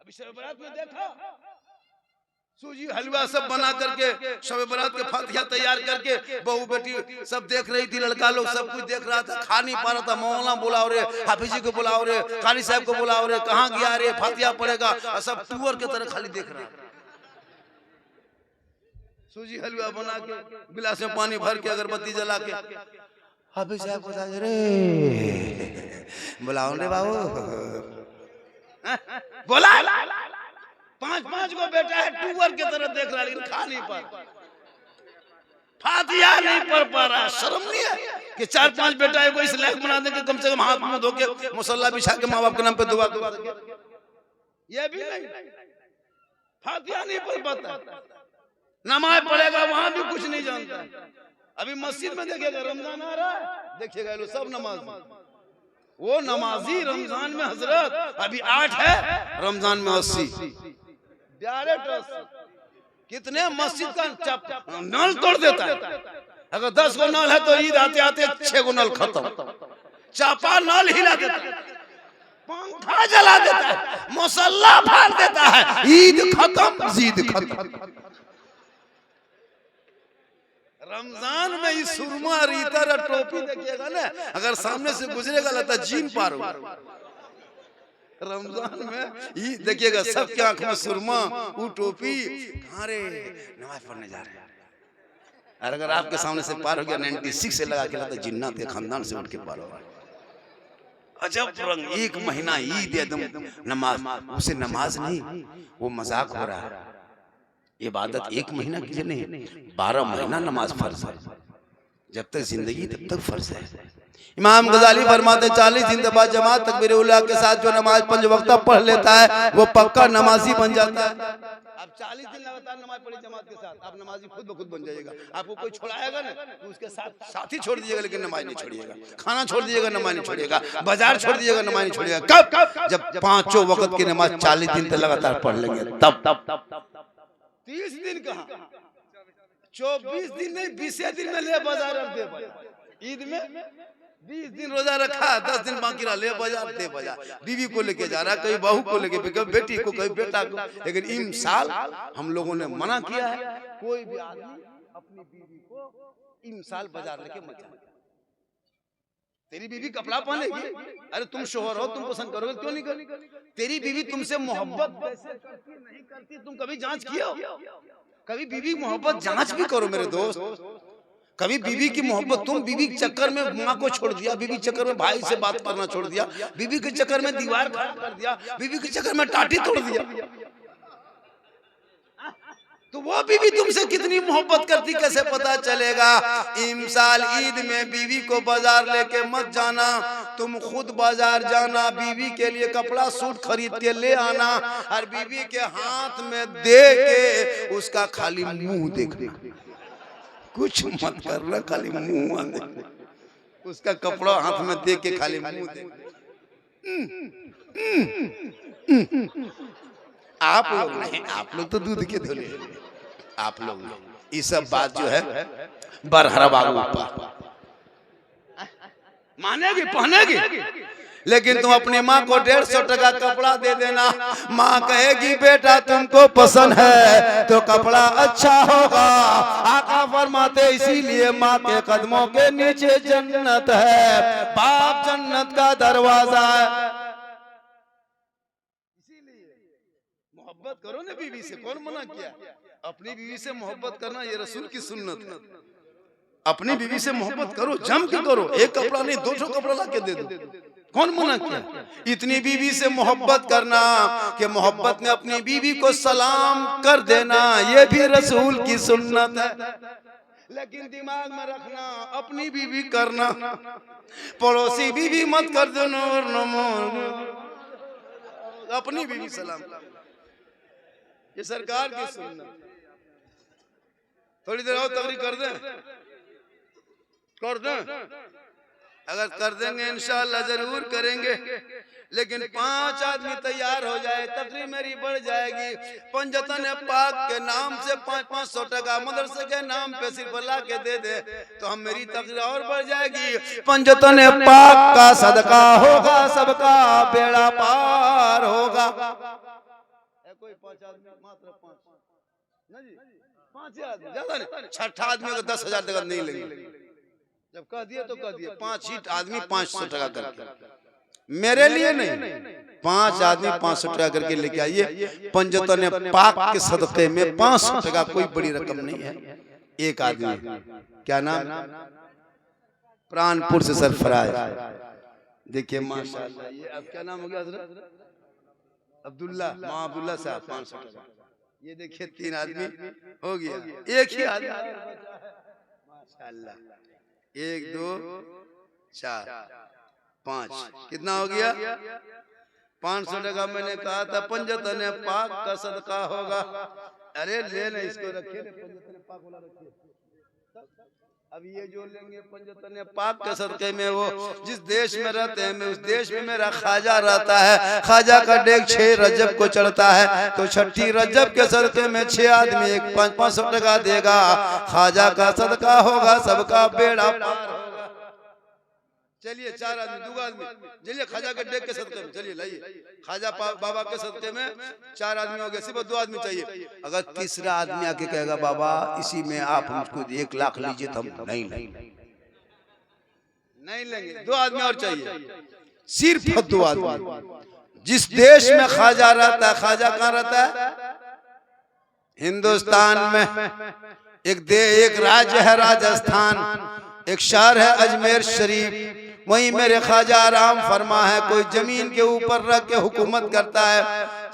अभी शब बारात में देखा, सूजी हलवा सब बना करके शब बारात के फातिहा तैयार करके बहू बेटी सब देख रही थी, लड़का लोग सब कुछ देख रहा था, खा नहीं पा रहा था। मौलाना बुलाओ रे, हाफिज जी को बुलाओ रे, कारी साहब को बुलाओ रे, कहाँ गया रे, फातिहा पड़ेगा, और सब टूअर की तरह खाली देख रहा। सूजी हलवा बना के गिलास में पानी भर के अगरबत्ती जला के हाफिज साहब को रे बुलाओ रे बाबू, बोला 5-5 को बेटा है, टूअर की तरह देख रहा, लेकिन खा नहीं पा, फातिहा नहीं पढ़ पा रहा। शर्म नहीं है कि 4-5 बेटा है, कोई इस लायक बना दे कि कम से कम हाथ मुंह धो के मुसल्ला बिछा के माँ बाप के नाम पे दुआ दुआ दे। ये भी नहीं, फातिहा नहीं पढ़ पाता, नमाज पढ़ेगा वहां भी कुछ नहीं जानता। अभी मस्जिद में देखिएगा, रमजान आ रहा है, देखिएगा लोग सब नमाज, वो नमाजी रमजान में हजरत अभी 8 है, रमजान में 80 डायरेक्ट 80। कितने मस्जिद का नल तोड़ देता है। अगर 10 गो नल है तो ईद आते आते 6 गो नल खत्म, चापा नल हिला देता है, पंखा जला देता है, मुसल्ला फाड़ देता है, ईद खत्म, जीद खत्म। रमजान में ही सुरमा रीतर और टोपी देखिएगा ना, अगर सामने से गुजरेगा लगता जीन पार हो। रमजान में ही देखिएगा सबके आंख में सुरमा, वो टोपी, कहाँ रे नमाज पढ़ने जा रहे हैं। और अगर आपके सामने से पार हो गया 96 से लगा के लगता जिन्नात के खानदान से उठ के पार हो। अजब रंग, 1 महीना ईद एकदम नमाज, उसे नमाज नहीं, वो मजाक हो रहा है। इबादत 1 महीना की नहीं, 12 महीना नमाज फर्ज है। जब तक जिंदगी तब तक फर्ज है। इमाम गजाली फरमाते 40 दिन बाद जमात तकबीर उला के साथ जो नमाज 5 वक्त पढ़ लेता है वो पक्का नमाजी बन जाता है। आप 40 दिन लगातार नमाज पढ़ी जमात के साथ, आप नमाजी खुद ब खुद बन जाइएगा। आपको कोई छोड़ाएगा ना तो उसके साथ ही छोड़ दीजिएगा, लेकिन नमाज नहीं छोड़िएगा। खाना छोड़ दीजिएगा, नमाज नहीं छोड़िएगा। बाजार छोड़ दीजिएगा, नमाज नहीं छोड़िएगा। कब? जब 5 वक्त की नमाज 40 दिन तक लगातार पढ़ लेंगे तब। 30 दिन कहाँ, 24 दिन नहीं, 20 दिन में ले बाजार और दे बाजार। ईद में 20 दिन रोजा रखा, 10 दिन बाकी रहा, ले बाजार दे बाजार। बीवी को लेके जा रहा, कहीं बहू को लेके, कहीं बेटी को, कहीं बेटा को। लेकिन इन साल हम लोगों ने मना किया है, कोई भी आदमी अपनी बीवी को इन साल बाजार लेके मत जाना। तेरी बीवी कपड़ा पहनेगी, अरे तुम शोहर हो, तुम पसंद करोगे, क्यों नहीं करोगे? तेरी बीवी तुमसे मोहब्बत कैसे करती नहीं करती तुम कभी जांच किया? कभी बीवी मोहब्बत जांच भी करो मेरे दोस्त। कभी बीवी की मोहब्बत, तुम बीवी के चक्कर में माँ को छोड़ दिया, बीवी के चक्कर में भाई से बात करना छोड़ दिया, बीवी के चक्कर में दीवार खड़ा कर दिया, बीवी के चक्कर में टाटी तोड़ दिया, तो वो बीवी तुमसे कितनी मोहब्बत करती कैसे पता चलेगा? इमसाल ईद में बीवी को बाजार लेके मत जाना, तुम खुद बाजार जाना, बीवी के लिए कपड़ा सूट खरीद के ले आना, और बीवी के हाथ में दे के उसका खाली मुंह देखना, कुछ मत करना, खाली मुंह देखना, उसका कपड़ा हाथ में दे के खाली मुंह देखना। आप लोग नहीं, आप लोग तो दूध के धोले, आप लोग ये सब बात जो है बरहरा बाबू मानेगी, पहनेगी, लेकिन तुम अपनी माँ को 150 टका कपड़ा दे देना, माँ कहेगी बेटा तुमको पसंद है तो कपड़ा अच्छा होगा। आका फरमाते इसीलिए माँ के कदमों के नीचे जन्नत है, बाप जन्नत का दरवाजा है। मोहब्बत करो ना बीवी से, कौन मना किया? अपनी बीवी से मोहब्बत करना ये रसूल की सुन्नत है। अपनी बीवी से मोहब्बत करो, जम के करो, एक कपड़ा नहीं 200 कपड़ा ला के दे दो, कौन मना किया? इतनी बीवी से मोहब्बत करना कि मोहब्बत में अपनी बीवी को सलाम कर देना, ये भी रसूल की सुन्नत है। लेकिन दिमाग में रखना, अपनी बीवी करना, पड़ोसी बीवी मत कर देना, अपनी बीवी सलाम, ये सरकार की सुन्नत। थोड़ी देर और तकरीर कर दें, अगर कर देंगे इंशाअल्लाह जरूर करेंगे, लेकिन 5 आदमी तैयार हो जाए, तकरीर मेरी बढ़ जाएगी। पंजतन पाक के नाम से 500 टका मदरसे के नाम पे सिर्फ ला के दे दे तो हम मेरी तकरीर और बढ़ जाएगी। पंजतन पाक का सदका होगा, सबका बेड़ा पार होगा। कोई 5 आदमी, मात्र 5 नहीं, 5 आदमी ज्यादा नहीं, 6 आदमी को 10,000 टका नहीं लेंगे। जब कह दिए तो कह दिए, 5 ही आदमी 500 टका करके, मेरे लिए नहीं, 5 आदमी 500 टका करके लेके आइए। पंजतन पाक के सदक़े में 500 टका कोई बड़ी रकम नहीं है। एक आदमी, क्या नाम? प्राणपुर से सरफराज, देखिए माशाअल्लाह, ये अब क्या नाम हो गया हजरत? अब्दुल्ला, मां अब्दुल्ला साहब, 500 टका। ये देखिए 3 आदमी हो गया, एक ही आदमी माशाअल्लाह, 1 2 4 5, कितना हो गया? 500 टका। मैंने कहा था पंजतन पाक का सदका होगा। अरे ले ले, इसको रखिए, पंजतन पाक वाला रखिए। अब ये जो लेंगे पंजतन पाक के सदके में, वो जिस देश में रहते हैं, मैं उस देश में मेरा ख्वाजा रहता है, ख्वाजा का डेग 6 रजब को चढ़ता है, तो 6 रजब के सदके में 6 आदमी एक 500 टका देगा, ख्वाजा का सदका होगा, सबका बेड़ा पार होगा। चलिए 4 आदमी, 2 आदमी, चलिए ख्वाजा के डेग के सदके में, चलिए लाइए, ख्वाजा बाबा के सदके में 4 आदमी हो गए, सिर्फ 2 आदमी चाहिए। अगर तीसरा आदमी आके कहेगा बाबा इसी में आप मुझको 1 लाख लीजिए, तो हम नहीं लेंगे। 2 आदमी और चाहिए, सिर्फ 2 आदमी। जिस देश में ख्वाजा रहता है, ख्वाजा कहाँ रहता है? हिंदुस्तान में। एक राज्य है राजस्थान, एक शहर है अजमेर शरीफ, वहीं मेरे ख्वाजा आराम फरमा है। कोई जमीन के ऊपर रख के हुकूमत करता है,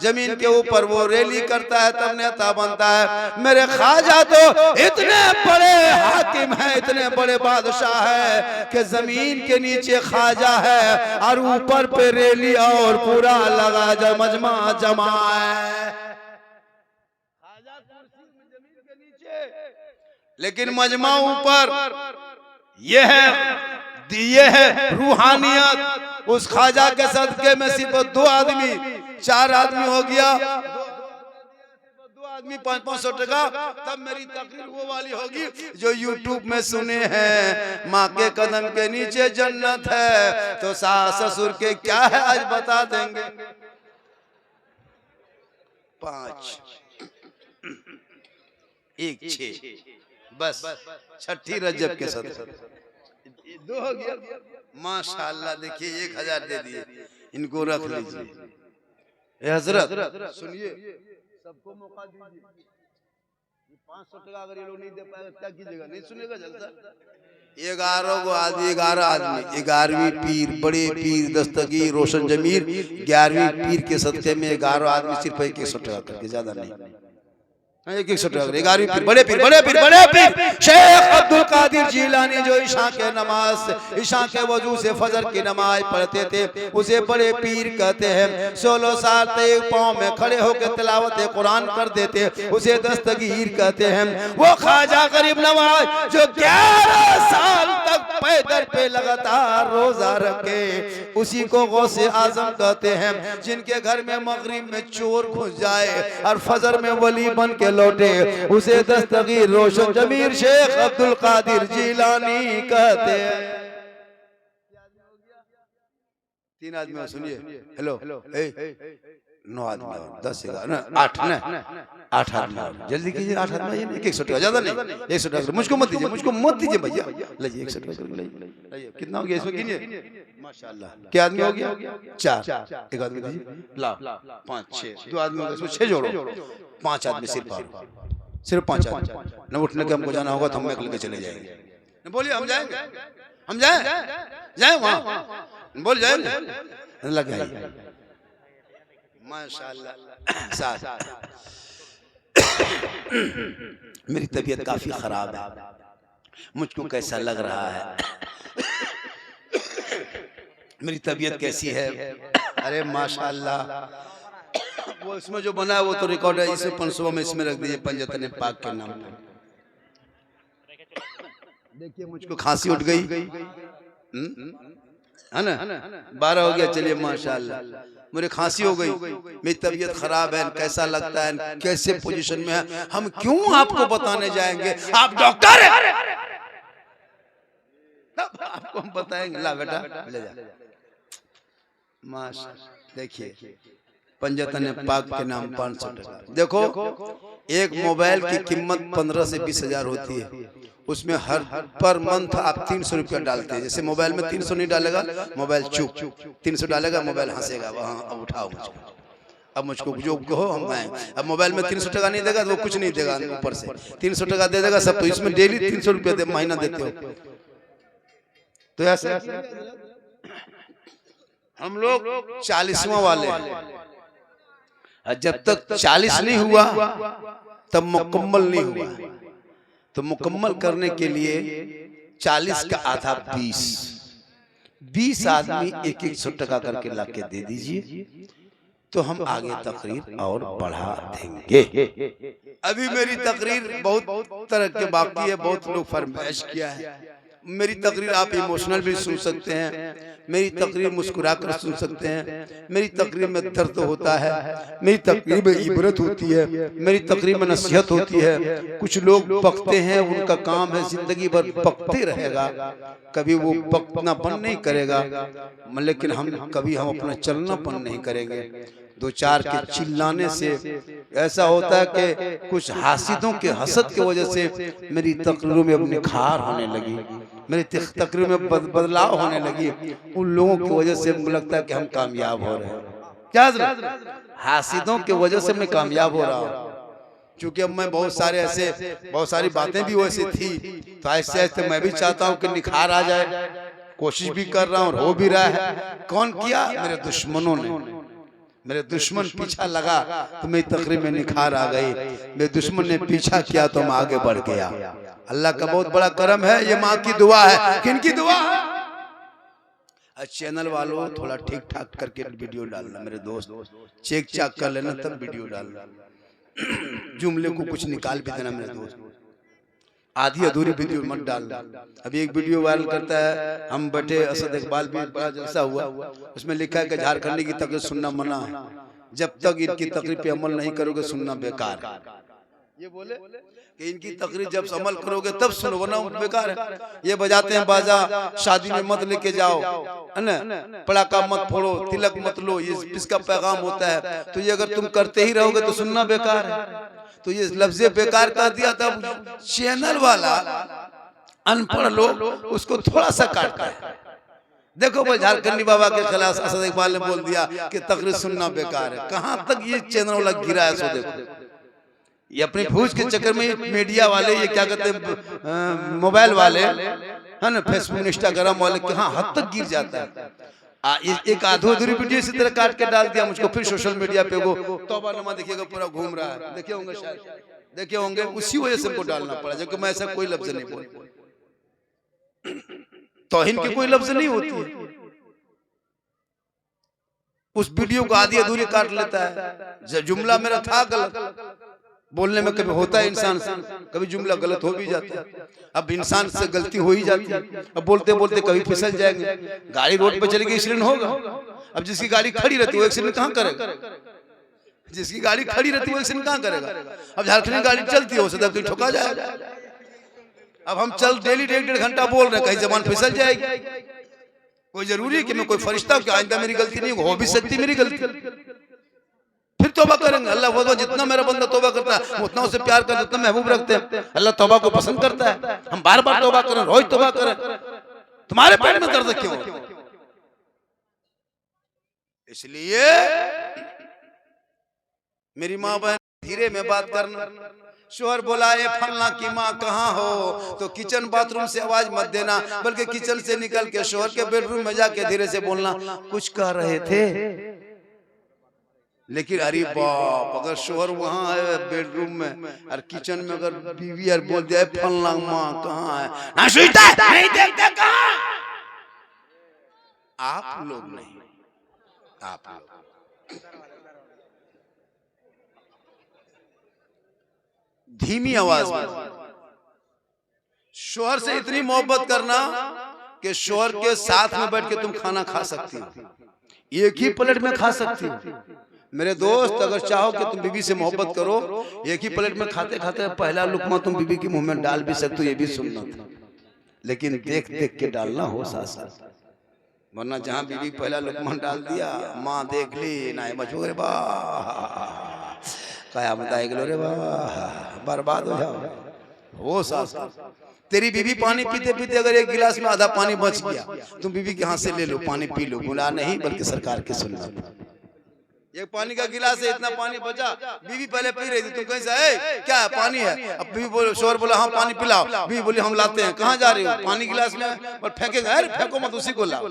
जमीन के ऊपर वो रैली करता है, तब नेता बनता है। मेरे ख्वाजा तो इतने बड़े हाकिम हैं, इतने बड़े बादशाह है कि जमीन के नीचे ख्वाजा है और ऊपर पे रैली और पूरा लगा मजमा जमा है। ख्वाजा कुर्सी में जमीन के नीचे, लेकिन मजमा ऊपर। ये है रूहानियत। उस ख्वाजा के सदके में सिर्फ 2 आदमी, 4 आदमी हो गया, 2 आदमी 500 टका, तब मेरी तकरीर वो वाली होगी जो यूट्यूब में सुने हैं। माँ के कदम के नीचे जन्नत है, तो सास ससुर के क्या है आज बता देंगे। 5 1 6, बस 6 रजब के सदके 2 हो गया। माशाअल्लाह, देखिए 1000 दे दिए, इनको रख लीजिए। हजरत सुनिए, सबको मौका दीजिए। 500 टका अगर ये लोग नहीं दे पाएगा क्या कीजिएगा? नहीं सुनेगा जलसा। 11 को आदमी, 11 आदमी, 11वीं पीर, बड़े पीर दस्तगीर रोशन जमीर, 11वीं पीर के सदके में 11 आदमी सिर्फ 100 टका करके, ज्यादा नहीं, 100 टका। 11वीं पीर, बड़े पीर, बड़े पीर, बड़े पीर शेख अब्दुल कादिर जिलानी, जो ईशा के नमाज, ईशा के वजू से फजर की नमाज पढ़ते थे, उसे बड़े पीर कहते हैं। 16 साल तक पाँव में खड़े होकर तिलावत कुरान कर देते, उसे दस्तगीर कहते हैं। वो ख्वाजा गरीब नवाज जो 11 साल तक पैदल पे लगातार रोजा रखे, उसी को गौसे आजम कहते हैं। जिनके घर में मगरिब में चोर घुस जाए और फजर में वली बन के लौटे, उसे दस्तगीर रोशन जमीर शेख अब्दुल कादिर जिलानी कहते हैं। 3 आदमी सुनिए, हेलो 9 आदमी, 10 11 8 आदमी, जल्दी कीजिए। 8 आदमी, 100 टका, ज्यादा नहीं, 100 टका। मुझको मत दीजिए, मुझको मत दीजिए भैया, लीजिए 100 टका। कितना हो गया इसमें गिनिए। माशाअल्लाह, क्या आदमी हो गया? 4, 1 आदमी दीजिए, ला 5 6, 2 आदमी हो गए, इसमें 6 जोड़ो, 5 आदमी सिर्फ 5 आदमी। न उठने के हमको जाना होगा तो हम लेके चले जाएंगे। बोलिए हम जाएंगे, हम जाए वहां, बोल जाएंगे। लगा माशाल्लाह। साथ मेरी तबीयत काफी खराब है, मुझको कैसा लग रहा है, मेरी तबीयत कैसी है? अरे माशाल्लाह, वो इसमें जो बना है वो तो रिकॉर्ड है, इसे 500 में इसमें रख दीजिए पंजतन पाक के नाम पर। देखिए मुझको खांसी उठ गई है ना, 12 हो गया, चलिए माशाल्लाह, मुझे खांसी हो गई, मेरी तबीयत खराब है, कैसा लगता है, कैसे पोजीशन में है, हम क्यों आपको बताने जाएंगे, आप डॉक्टर हैं, आपको हम बताएंगे। ला बेटा ले जा, माशाल्लाह। देखिए पंजतन पाक के नाम 500 टका। देखो एक मोबाइल की कीमत 15 से 20 हजार होती है, उसमें हर पर मंथ आप 300 रुपया डालते हैं। जैसे मोबाइल में 300 नहीं डालेगा मोबाइल चुप, 300 डालेगा मोबाइल हंसेगा, वहाँ अब उठाओ मुझको, अब मुझको जो कहो हम आए। अब मोबाइल में 300 टका नहीं देगा तो वो कुछ नहीं देगा, ऊपर से 300 टका दे देगा सब। तो इसमें डेली 300 रुपया दे महीना देते हो, तो ऐसे हम लोग 40वां वाले, जब तक 40 नहीं हुआ तब मुकम्मल नहीं हुआ। तो मुकम्मल करने के लिए 40 का आधा 20 आदमी 100 टका करके लाके दे दीजिए, तो हम आगे तकरीर और बढ़ा देंगे। अभी मेरी तकरीर बहुत तरह के बाकी है, बहुत लोग फरमाइश किया है। मेरी तकरीर आप इमोशनल भी सुन सकते हैं, मेरी तकरीर मुस्कुरा कर सुन सकते हैं, मेरी तकरीर में दर्द होता है, मेरी तकरीर में इबरत होती है, मेरी तकरीर में नसीहत होती है। कुछ लोग पकते हैं, उनका काम है जिंदगी भर पकते रहेगा, कभी वो पकना बंद नहीं करेगा, लेकिन हम कभी हम अपना चलना बंद नहीं करेंगे। दो चार के चिल्लाने से ऐसा होता है कि कुछ हासिदों के हसद की वजह से मेरी तकरीरों में अब निखार होने लगी, मेरी तकरीर में बदलाव होने लगी। उन लोगों की वजह से मुझे लगता है कि हम कामयाब हो रहे हैं। क्या हासिदों की वजह से मैं कामयाब हो रहा हूँ, क्योंकि अब मैं बहुत सारी बातें भी वैसे थी, तो ऐसे ऐसे मैं भी चाहता हूँ कि निखार आ जाए, कोशिश भी कर रहा हूँ और हो भी रहा है। कौन किया? मेरे दुश्मनों ने। मेरे दुश्मन पीछा लगा तो मेरी तकरीर में निखार आ गई, मेरे दुश्मन ने पीछा किया तो मैं आगे बढ़ गया। अल्लाह का बहुत बड़ा करम है, ये माँ की दुआ है। किनकी दुआ? चैनल वालों थोड़ा ठीक ठाक करके वीडियो डालना, मेरे दोस्त चेक चाक कर लेना तब वीडियो डालना, जुमले को कुछ निकाल भी देना मेरे दोस्त, आधी अधूरी वीडियो मत डालना। अभी एक वीडियो वायरल करता है, हम बैठे असद इकबाल भी बड़ा जलसा हुआ, उसमें लिखा है कि झारखंडी की तकरीर सुनना मना है, जब तक इनकी तकरीर पे अमल नहीं करोगे सुनना बेकार है। ये बोले कि इनकी तकरीर जब अमल करोगे तब सुनो, वरना बेकार है। ये बजाते हैं बाजा, शादी में मत लेके जाओ, है ना, पटाखा मत फोड़ो, तिलक मत लो, ये इसका पैगाम होता है। तो ये अगर तुम करते ही रहोगे तो सुनना बेकार है। तो ये लफ्ज़ बेकार कर दिया, तब चैनल वाला अनपढ़ लोग उसको थोड़ा सा काटता है। देखो भाई झारखंडी बाबा के खिलाफ असद इकबाल ने बोल दिया कि तकरीर सुनना बेकार है। कहां तक ये चैनल वाला गिरा है, सो देखो। ये अपनी फूज के चक्कर में मीडिया वाले, ये क्या कहते हैं, मोबाइल वाले, है ना, फेसबुक इंस्टाग्राम वाले, कहां हद तक गिर जाता है। एक अधूरी वीडियो इसी तरह काट के डाल दिया मुझको, फिर सोशल मीडिया पे वो तौबा नमा देखिएगा पूरा घूम रहा है, देखे होंगे शायद, देखे होंगे। उसी वजह से हमको डालना पड़ा, जबकि मैं ऐसा कोई लफ्ज नहीं बोल, तौहीन की कोई लफ्ज नहीं होती है। उस वीडियो को आधी अधूरी काट लेता है। जुमला मेरा था गलत, बोलने में कभी होता है इंसान से, कभी जुमला गलत हो भी जाता है। अब इंसान से गलती हो ही जाती है, अब बोलते बोलते कभी फिसल जाएंगे। गाड़ी रोड पे चलेगी एक्सीडेंट होगा। अब जिसकी गाड़ी खड़ी रहती है वो एक्सीडेंट कहाँ करेगा? जिसकी गाड़ी खड़ी रहती है वो एक्सीडेंट कहाँ करेगा? अब झारखंड में गाड़ी चलती है, उससे कहीं ठोका जाएगा। अब हम चल डेली 1.5 घंटा बोल रहे हैं, कहीं जबान फिसल जाएगी। कोई जरूरी है कि मैं कोई फरिश्ता हूं कि आइंदा मेरी गलती नहीं हो भी सकती मेरी गलती, फिर तौबा करेंगे। अल्लाह वो जितना मेरा बंदा तौबा करता है उतना उसे प्यार करता है, उतना महबूब रखते हैं। अल्लाह तौबा को पसंद करता है। हम बार बार तौबा करें, रोज तौबा करें, तुम्हारे पेट में दर्द क्यों? इसलिए मेरी माँ बहन धीरे में बात करना। शोहर बोला ये फलना की माँ कहाँ हो, तो किचन बाथरूम से आवाज मत देना, बल्कि किचन से निकल के शोहर के बेडरूम में जाके धीरे से बोलना, कुछ कह रहे थे। लेकिन अरे बाप, अगर शोहर वहां है बेडरूम में और किचन में अगर बीवी यार बोल दिया फलना माँ कहाँ है, ना सुनता है, नहीं देखता कहाँ। आप लोग नहीं, आप लोग धीमी आवाज में शोहर से इतनी मोहब्बत करना कि शोहर के साथ में बैठ के तुम खाना खा सकती हो, एक ही प्लेट में खा सकती हो। मेरे दोस्त, अगर चाहो कि तुम बीवी से मोहब्बत करो, एक ही प्लेट में खाते खाते पहला लुकमा तुम बीवी के मुंह में डाल भी सकते हो, ये भी सुनना था, लेकिन देख देख के डालना हो साथ साथ, वरना जहां बीवी पहला लुकमा डाल दिया, माँ देख ली ना मजबूर, वाह क्या बताएगा रे वाह, बर्बाद हो जाओ हो साथ। तेरी बीवी पानी पीते पीते अगर एक गिलास में आधा पानी बच गया, तुम बीवी के हाथ से ले लो, पानी पी लो, गुनाह नहीं बल्कि सरकार की सुन्नत। एक पानी का गिलास है, इतना पानी बचा, बीवी पहले पी रही थी, तुम कहीं से क्या है पानी है, अब बीवी बोले, शोहर बोला हाँ पानी पिलाओ, बीवी बोली हम लाते हैं, कहाँ जा रही हो, पानी गिलास में, और फेंकेंगे, अरे फेंको मत, उसी को लाओ।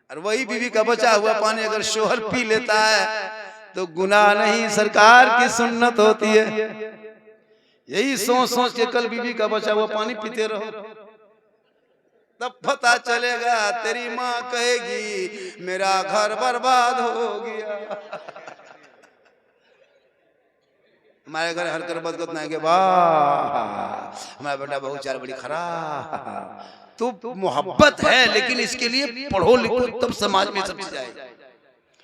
और वही बीवी का बचा हुआ पानी अगर शोहर पी लेता है तो गुनाह नहीं, सरकार की सुन्नत होती है। यही सोच सोच के कल बीवी का बचा हुआ पानी पीते रहो, तब पता चलेगा, तेरी माँ कहेगी मेरा घर बर्बाद हो गया। हमारे घर हर कर बदगत नहीं के वाह हमारा बेटा बहुत चार बड़ी खराब। तो मोहब्बत है, लेकिन इसके लिए पढ़ो लिखो तब समाज में सब चीज आएगी।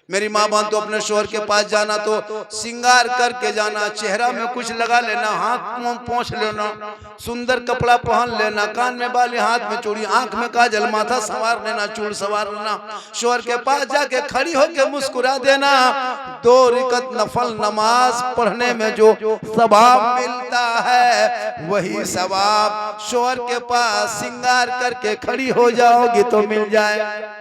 मेरी माँ बान तो अपने शोहर के पास जाना तो सिंगार करके जाना, चेहरा में कुछ लगा लेना, हाथ मुंह पोंछ लेना, सुंदर कपड़ा पहन लेना, कान में बाली, हाथ में चूड़ी, आंख में काजल, माथा संवार लेना, चूड़ संवार लेना, शोहर के पास जाके खड़ी होके मुस्कुरा देना। 2 रकात नफल नमाज पढ़ने में जो सवाब मिलता है, वही सवाब शोहर के पास सिंगार करके खड़ी हो जाओगी तो मिल जाए।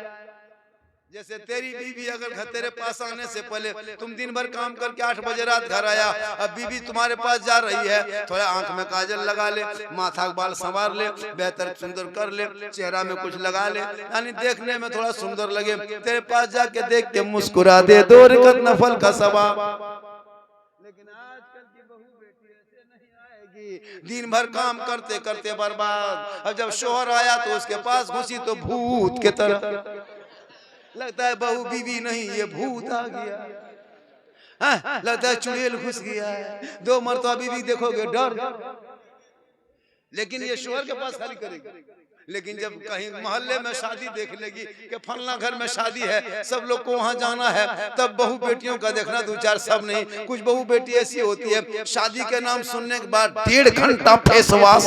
जैसे तेरी बीवी अगर तेरे पास आने से पहले तुम दिन भर काम करके 8 बजे रात घर आया, अब बीवी तुम्हारे पास जा रही है, थोड़ा आंख में काजल लगा ले, माथा बाल संवार ले, बेहतर सुंदर कर ले, चेहरा में कुछ लगा ले, यानी देखने में थोड़ा सुंदर लगे, तेरे पास जाके देख के मुस्कुरा दे, 2 रकात नफल का सवाब। लेकिन आजकल की बहू बेटी ऐसे नहीं आएगी, दिन भर काम करते करते बर्बाद। अब जब शोहर आया तो उसके पास घुसी तो भूत के तरह लगता है, बहू बीवी नहीं ये भूत आ गया, हाँ, लगता है चुड़ैल घुस गया है, 2 मरतबा बीवी देखोगे डर। लेकिन ये शोहर के पास खाली करेगी। लेकिन जब कहीं मोहल्ले में शादी देख लेगी कि फलना घर में शादी है, सब लोग को वहां जाना है, तब बहू बेटियों का देखना 2-4 सब नहीं, कुछ बहू बेटी ऐसी होती है शादी के नाम सुनने के बाद 1.5 घंटा फेसवाश,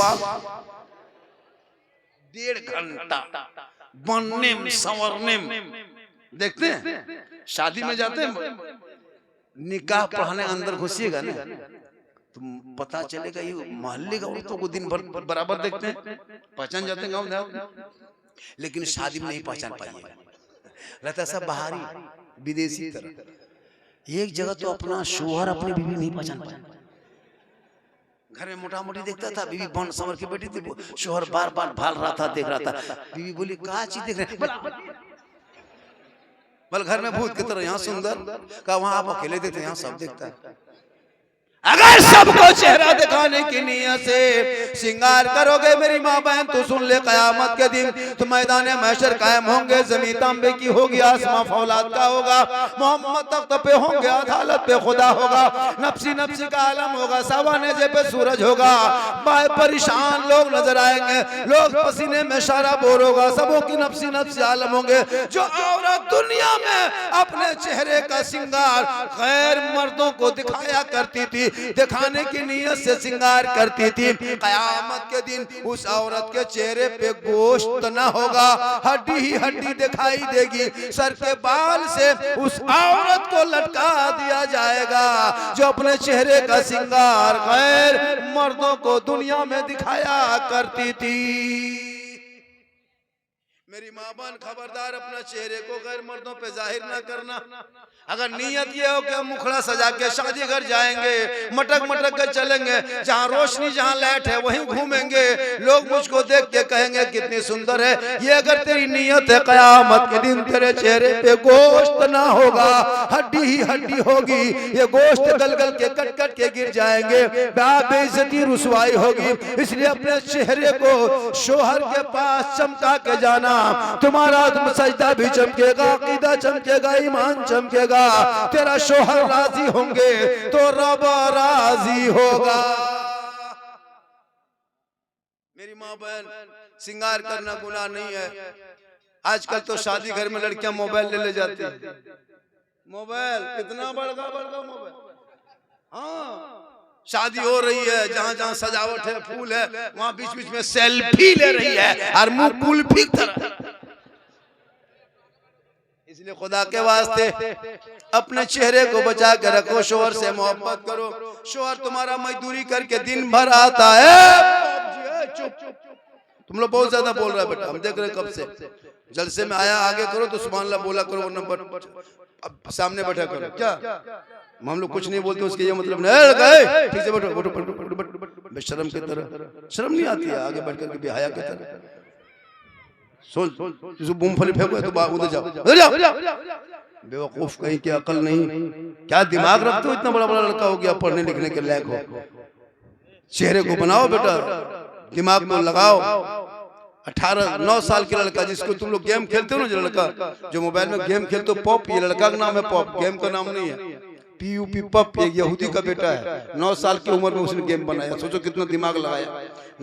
1.5 घंटा बनने में संवरने में। देखते हैं शादी में जाते हैं, निकाह पढ़ने अंदर घुसिएगा ना तो पता चलेगा ये मोहल्ले का औरतों को दिन भर बराबर देखते हैं, पहचान जाते हैं गाँव में, लेकिन शादी में नहीं पहचान पाइए, रहता सब बाहरी विदेशी तरह। एक जगह तो अपना शोहर अपनी बीवी नहीं पहचान पाया, घर में मोटा मोटी देखता था, बीवी बन संवर की बेटी थी, शोहर बार बार भाल रहा था, देख रहा था, बीवी बोली क्या चीज देख रहे हैं, बल घर में भूत की तरह, यहाँ सुंदर का वहां आप अकेले देखते, यहाँ सब देखता है। अगर सबको चेहरा दिखाने की नियत से सिंगार करोगे मेरी माँ बहन, तो सुन ले कयामत के दिन तो मैदान महशर कायम होंगे, जमीन तांबे की होगी, आसमां फौलाद का होगा, मोहम्मद तख्त पे होंगे, अदालत पे खुदा होगा, नफ्सी नफ्सी का आलम होगा, सवानेजे पे सूरज होगा, बाय परेशान लोग नजर आएंगे, लोग पसीने में सारा बोर होगा, सबों की नफ्सी नफ्सी आलम होंगे। जो औरत दुनिया में अपने चेहरे का सिंगार गैर मर्दों को दिखाया करती थी, दिखाने की नीयत से सिंगार करती थी, कयामत के दिन उस औरत के चेहरे पे गोश्त न होगा, हड्डी ही हड्डी दिखाई देगी, सर के बाल से उस औरत को लटका दिया जाएगा जो अपने चेहरे का सिंगार गैर मर्दों को दुनिया में दिखाया करती थी। मेरी माँ बहन खबरदार अपना चेहरे को गैर मर्दों पे जाहिर ना करना। अगर नीयत ये हो कि हम मुखड़ा सजा के शादी घर जाएंगे, मटक मटक के चलेंगे, जहाँ रोशनी जहाँ लाइट है वहीं घूमेंगे, लोग मुझको देख के कहेंगे कितनी सुंदर है, ये अगर तेरी नीयत है, कयामत के दिन तेरे चेहरे पे गोश्त ना होगा, हड्डी ही हड्डी होगी, ये गोश्त गल गल के कट कट के गिर जाएंगे, बेइज्जती रुसवाई होगी। इसलिए अपने चेहरे को शोहर के पास चमका के जाना, तुम्हारा सजदा भी चमकेगा, अकीदा चमकेगा, ईमान चमकेगा, तेरा शोहर राजी होंगे तो रब राजी होगा। मेरी माँ बहन, श्रृंगार करना गुनाह नहीं है। आजकल तो शादी घर में लड़कियां मोबाइल ले जाती है, मोबाइल इतना बड़का बड़का मोबाइल। हाँ, शादी हो रही है, जहाँ जहाँ सजावट है, फूल है, वहाँ बीच बीच में सेल्फी ले रही है और मुंह कुल्फी की तरह। इसलिए खुदा के वास्ते अपने चेहरे को बचा के रखो, शोहर से मोहब्बत करो। शोहर तुम्हारा मजदूरी करके दिन भर आता है। चुप, तुम लोग बहुत ज्यादा बोल रहा है बेटा, हम देख रहे कब से। जलसे में आया आगे करो तो सुभान अल्लाह बोला करो, नंबर अब सामने बैठा करो। क्या हम लोग कुछ नहीं बोलते उसके ये मतलब नहीं, ठीक से बैठो, शर्म की तरह। शर्म नहीं आती है आगे बैठ करके बेहया की तरह। सोच मूंगफली फेंको तो उधर जाओ, उधर जाओ। बेवकूफ कहीं की अकल नहीं, क्या दिमाग रखते हो, इतना बड़ा बड़ा लड़का हो गया, पढ़ने लिखने के लायक हो। चेहरे को बनाओ बेटा, दिमाग को लगाओ। 18-9 साल के लड़का जिसको तुम लोग गेम खेलते हो ना, जो लड़का जो मोबाइल में गेम खेलते हो, पॉप, ये लड़का का नाम है पॉप, गेम का नाम नहीं है। PUP पप, एक यहूदी का बेटा है। 9 साल की उम्र में उसने गेम बनाया, सोचो कितना दिमाग लगाया।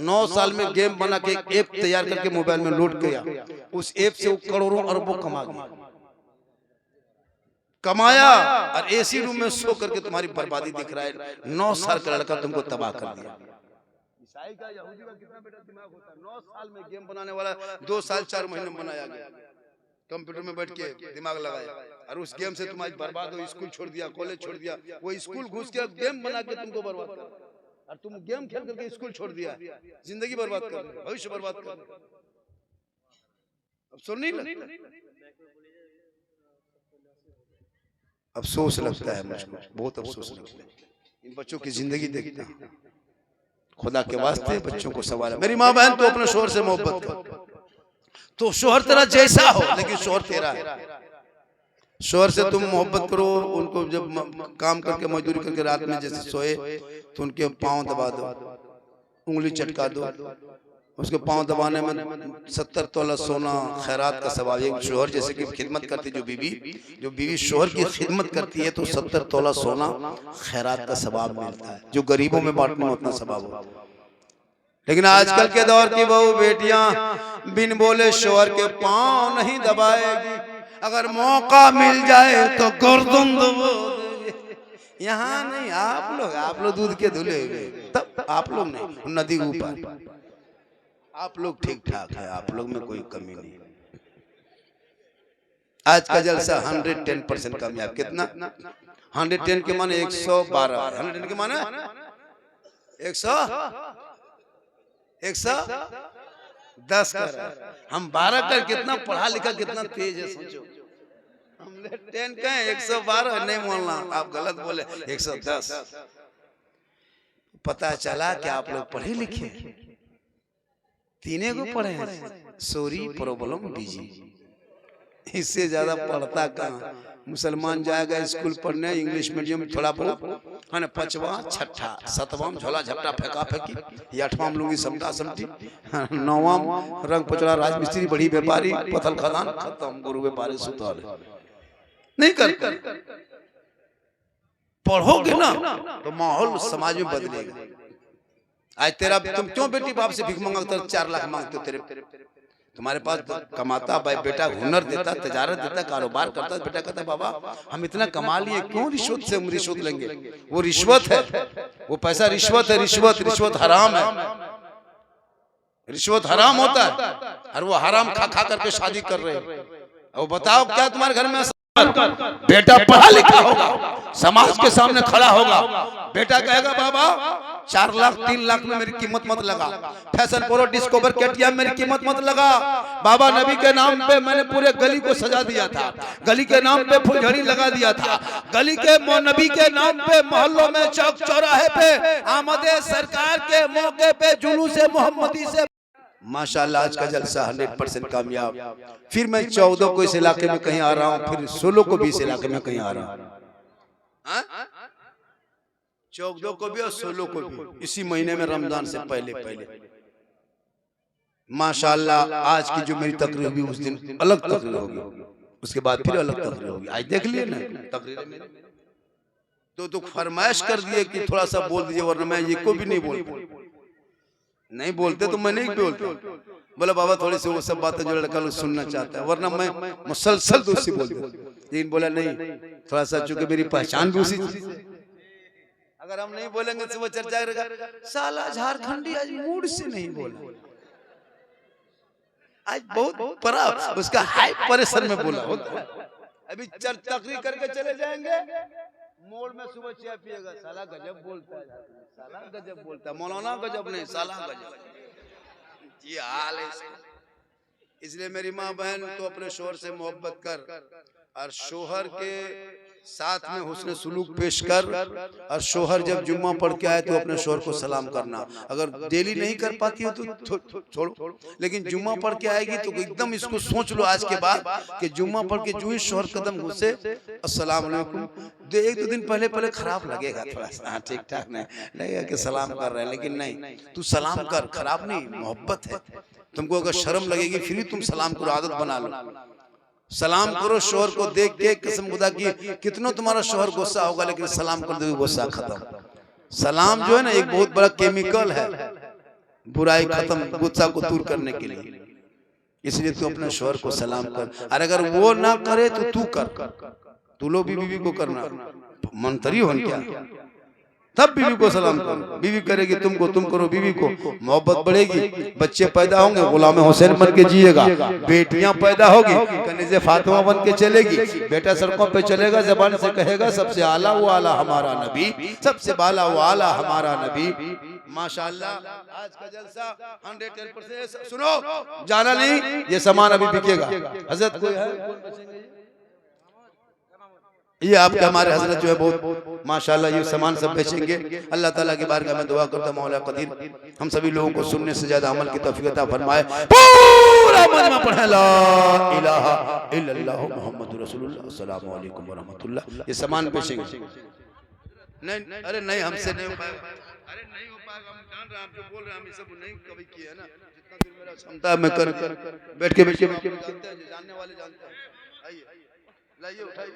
9 साल में गेम बना के एक ऐप तैयार करके मोबाइल में लोड किया, उस ऐप से वो करोड़ों अरबों कमाया और एसी रूम में सो करके तुम्हारी बर्बादी दिख रहा है। 9 साल का लड़का तुमको तबाह कर दिया। ईसाई का, यहूदी का कितना बेटा दिमाग होता है। 9 साल में गेम बनाने वाला 2 साल 4 महीने में बनाया गया, कंप्यूटर में बैठ के दिमाग लगाया और उस गेम से तुम्हारी बर्बाद हो। स्कूल छोड़ दिया, कॉलेज छोड़ दिया, वो स्कूल घुस के गेम बना के तुमको बर्बाद कर, और तुम गेम खेल करके स्कूल छोड़ दिया, जिंदगी बर्बाद कर, भविष्य बर्बाद कर। अब सुन नहीं लगता, अफसोस लगता है मुझको, बहुत अफसोस लगता है। इन बच्चों की जिंदगी देखते हैं। खुदा के वास्ते बच्चों को सवाल है, मेरी माँ बहन तो अपने शोहर से मोहब्बत करो, तो शोहर तेरा जैसा हो लेकिन शोहर तेरा है। शोहर से तुम मोहब्बत करो, उनको जब काम करके मजदूरी करके रात में जैसे सोए तो उनके पांव दबा दो, उंगली चटका दो। उसके पांव दबाने में 70 तोला सोना खैरात का सवाब। एक शोहर जैसे कि खिदमत करती, जो बीवी शोहर की खिदमत करती है तो 70 तोला सोना खैरात का सवाब मिलता है, जो गरीबों में बांटने में उतना सवाब होता है। लेकिन आजकल के दौर की बहू बेटियां बिन बोले शोहर के पांव नहीं दबाएगी, अगर मौका मिल जाए तो गर्दन दबाएगी। यहाँ नहीं, आप लोग दूध के धुले हुए, तब आप लोग नहीं, नदी ऊपर आप लोग ठीक ठाक है, आप लोग में कोई कमी नहीं। आज का जलसा 110% कामयाब। कितना 110 के माने 112, 110 के माने 110 कर, हम 12 कर। कितना पढ़ा लिखा, कितना तेज है सोचो। हम 10 कहें 112 नहीं बोलना, आप गलत बोले, 110। पता चला कि आप लोग पढ़े लिखे, तीनों को पढ़े हैं, सॉरी प्रॉब्लम बिजी। इससे ज्यादा पढ़ता कहाँ। मुसलमान जाएगा स्कूल पढ़ने, इंग्लिश मीडियम थोड़ा बहुत है ना, 5वां 6ठा 7वां झोला झपटा फेंका फेंकी, 8वां लूंगी समटा समटी, 9वां रंग पचड़ा राजमिस्त्री बड़ी व्यापारी पथल खदान खत्म, गुरु व्यापारी सुतार नहीं कर। पढ़ोगे ना तो माहौल समाज में बदलेगा। आज तेरा तुम क्यों बेटी बाप से भीख मांगते हो, 4 लाख मांगते हो, तेरे तुम्हारे पास कमाता भाई बेटा, हुनर देता, तजारत देता, कारोबार करता, बेटा कहता बाबा हम इतना कमा लिए, क्यों रिश्वत से हम रिश्वत लेंगे। वो रिश्वत है, वो पैसा रिश्वत है, रिश्वत हराम है, रिश्वत हराम होता है, और वो हराम खा खा करके शादी कर रहे हैं। अब बताओ क्या तुम्हारे घर में बेटा पढ़ा लिखा होगा, समाज के सामने खड़ा होगा, बेटा कहेगा बाबा 4 लाख 3 लाख में मेरी कीमत मत लगा। फैशन प्रो डिस्कवर केटीएम मेरी कीमत मत लगा। बाबा नबी के नाम पे मैंने पूरे गली को सजा दिया था, गली के नाम पे फुलझड़ी लगा दिया था, गली के नबी के नाम पे मोहल्लों में चौक चौराहे पे आमदे सरकार के मौके पे जुलूस मोहम्मदी से माशाल्लाह आज का जलसा 100% कामयाब। फिर मैं 14 को इस इलाके में कहीं आ रहा हूँ, फिर 16 को भी इस इलाके में कहीं आ रहा हूँ, 14 को भी और 16 को भी, इसी महीने में रमजान से पहले माशाल्लाह। आज की जो मेरी तकरीर होगी उस दिन अलग तकरीर होगी, उसके बाद फिर अलग तकरीर होगी। आज देख लिए ना तकरीर में तो फरमाइश कर दिए कि थोड़ा सा बोल दीजिए, वरना मैं ये को भी नहीं बोलता। नहीं बोलते तो मैं नहीं बोलता। बोला बाबा थोड़ी सी वो सब बातें जो लड़का लोग सुनना चाहता है, वरना मैं मुसलसल तो उससे बोलता। लेकिन बोला नहीं, थोड़ा सा चूंकि मेरी पहचान भी उसी चीज से, अगर हम नहीं बोलेंगे तो वो चर्चा करेगा साला झारखंडी आज मूड से नहीं बोला, आज बहुत बड़ा उसका हाई परेशान में बोला होता है। अभी तकरीर करके चले जाएंगे, मोड़ में सुबह चाय पिएगा, साला गजब बोलता है, साला गजब बोलता है, मौलाना गजब नहीं, साला गजब। ये हाल है। इसलिए मेरी माँ बहन तो अपने शोहर से मोहब्बत कर और शोहर के साथ में हुस्न सुलूक पेश कर, और शोहर जब जुम्मा पढ़ के आए तो अपने शोहर को सलाम करना। अगर डेली नहीं कर पाती हो तो छोड़ो, लेकिन जुम्मा पढ़ के आएगी तो एकदम इसको सोच लो आज के बाद कि जुम्मा पढ़ के जो ही शोहर कदम घुसे अस्सलाम वालेकुम, 1-2 दिन पहले खराब लगेगा थोड़ा सा, ठीक ठाक नहीं लगेगा कि सलाम कर रहे हैं, लेकिन नहीं, तू सलाम कर, खराब नहीं, मोहब्बत है। तुमको अगर शर्म लगेगी फिर तुम सलाम करो, आदत बना लो। सलाम करो शोहर को देख के, कसम खुदा की कितना तुम्हारा शोहर गुस्सा होगा, लेकिन सलाम कर दो गुस्सा खत्म। सलाम जो है ना एक बहुत बड़ा केमिकल है बुराई खत्म, गुस्सा को दूर करने के लिए। इसलिए तू अपने शोहर को सलाम कर, और अगर वो ना करे तो तू कर, तू लो बीवी को करना, मंतरी हो क्या, तब बीवी को सलाम करो। बीवी करेगी तुमको, तुम करो बीवी को, मोहब्बत बढ़ेगी, बच्चे पैदा होंगे गुलाम हुसैन बन के जिएगा, बेटियां पैदा होगी कनीज़े फातिमा बन के चलेगी, बेटा सड़कों पे चलेगा जबान से कहेगा सबसे आला वो आला हमारा नबी, सबसे बाला वो आला हमारा नबी। माशाल्लाह आज का जलसा 110%। सुनो जाना नहीं, ये सामान अभी बिकेगा। हजरत कोई है ये आपके हमारे हजरत जो है बहुत माशाल्लाह ये सामान सब बेचेंगे। अल्लाह ताला की बारगाह में दुआ करता मौला कदीर हम सभी लोगों को सुनने से ज्यादा अमल की तौफीक अता फरमाए। पूरा मजमा पढ़े ला इलाहा इल्लल्लाह मुहम्मदुर रसूलुल्लाह अस्सलामु अलैकुम व रहमतुल्लाह। ये सामान बेचेंगे। नहीं अरे नहीं हमसे नहीं हो पाएगा, अरे नहीं हो पाएगा, हम जान रहे हैं, आप जो बोल रहे हैं हम ये सब नहीं कभी किए है ना, जितना दिन मेरा क्षमता है मैं कर बैठ के जानने वाले जानते हैं। आइए लाइए उठाइए।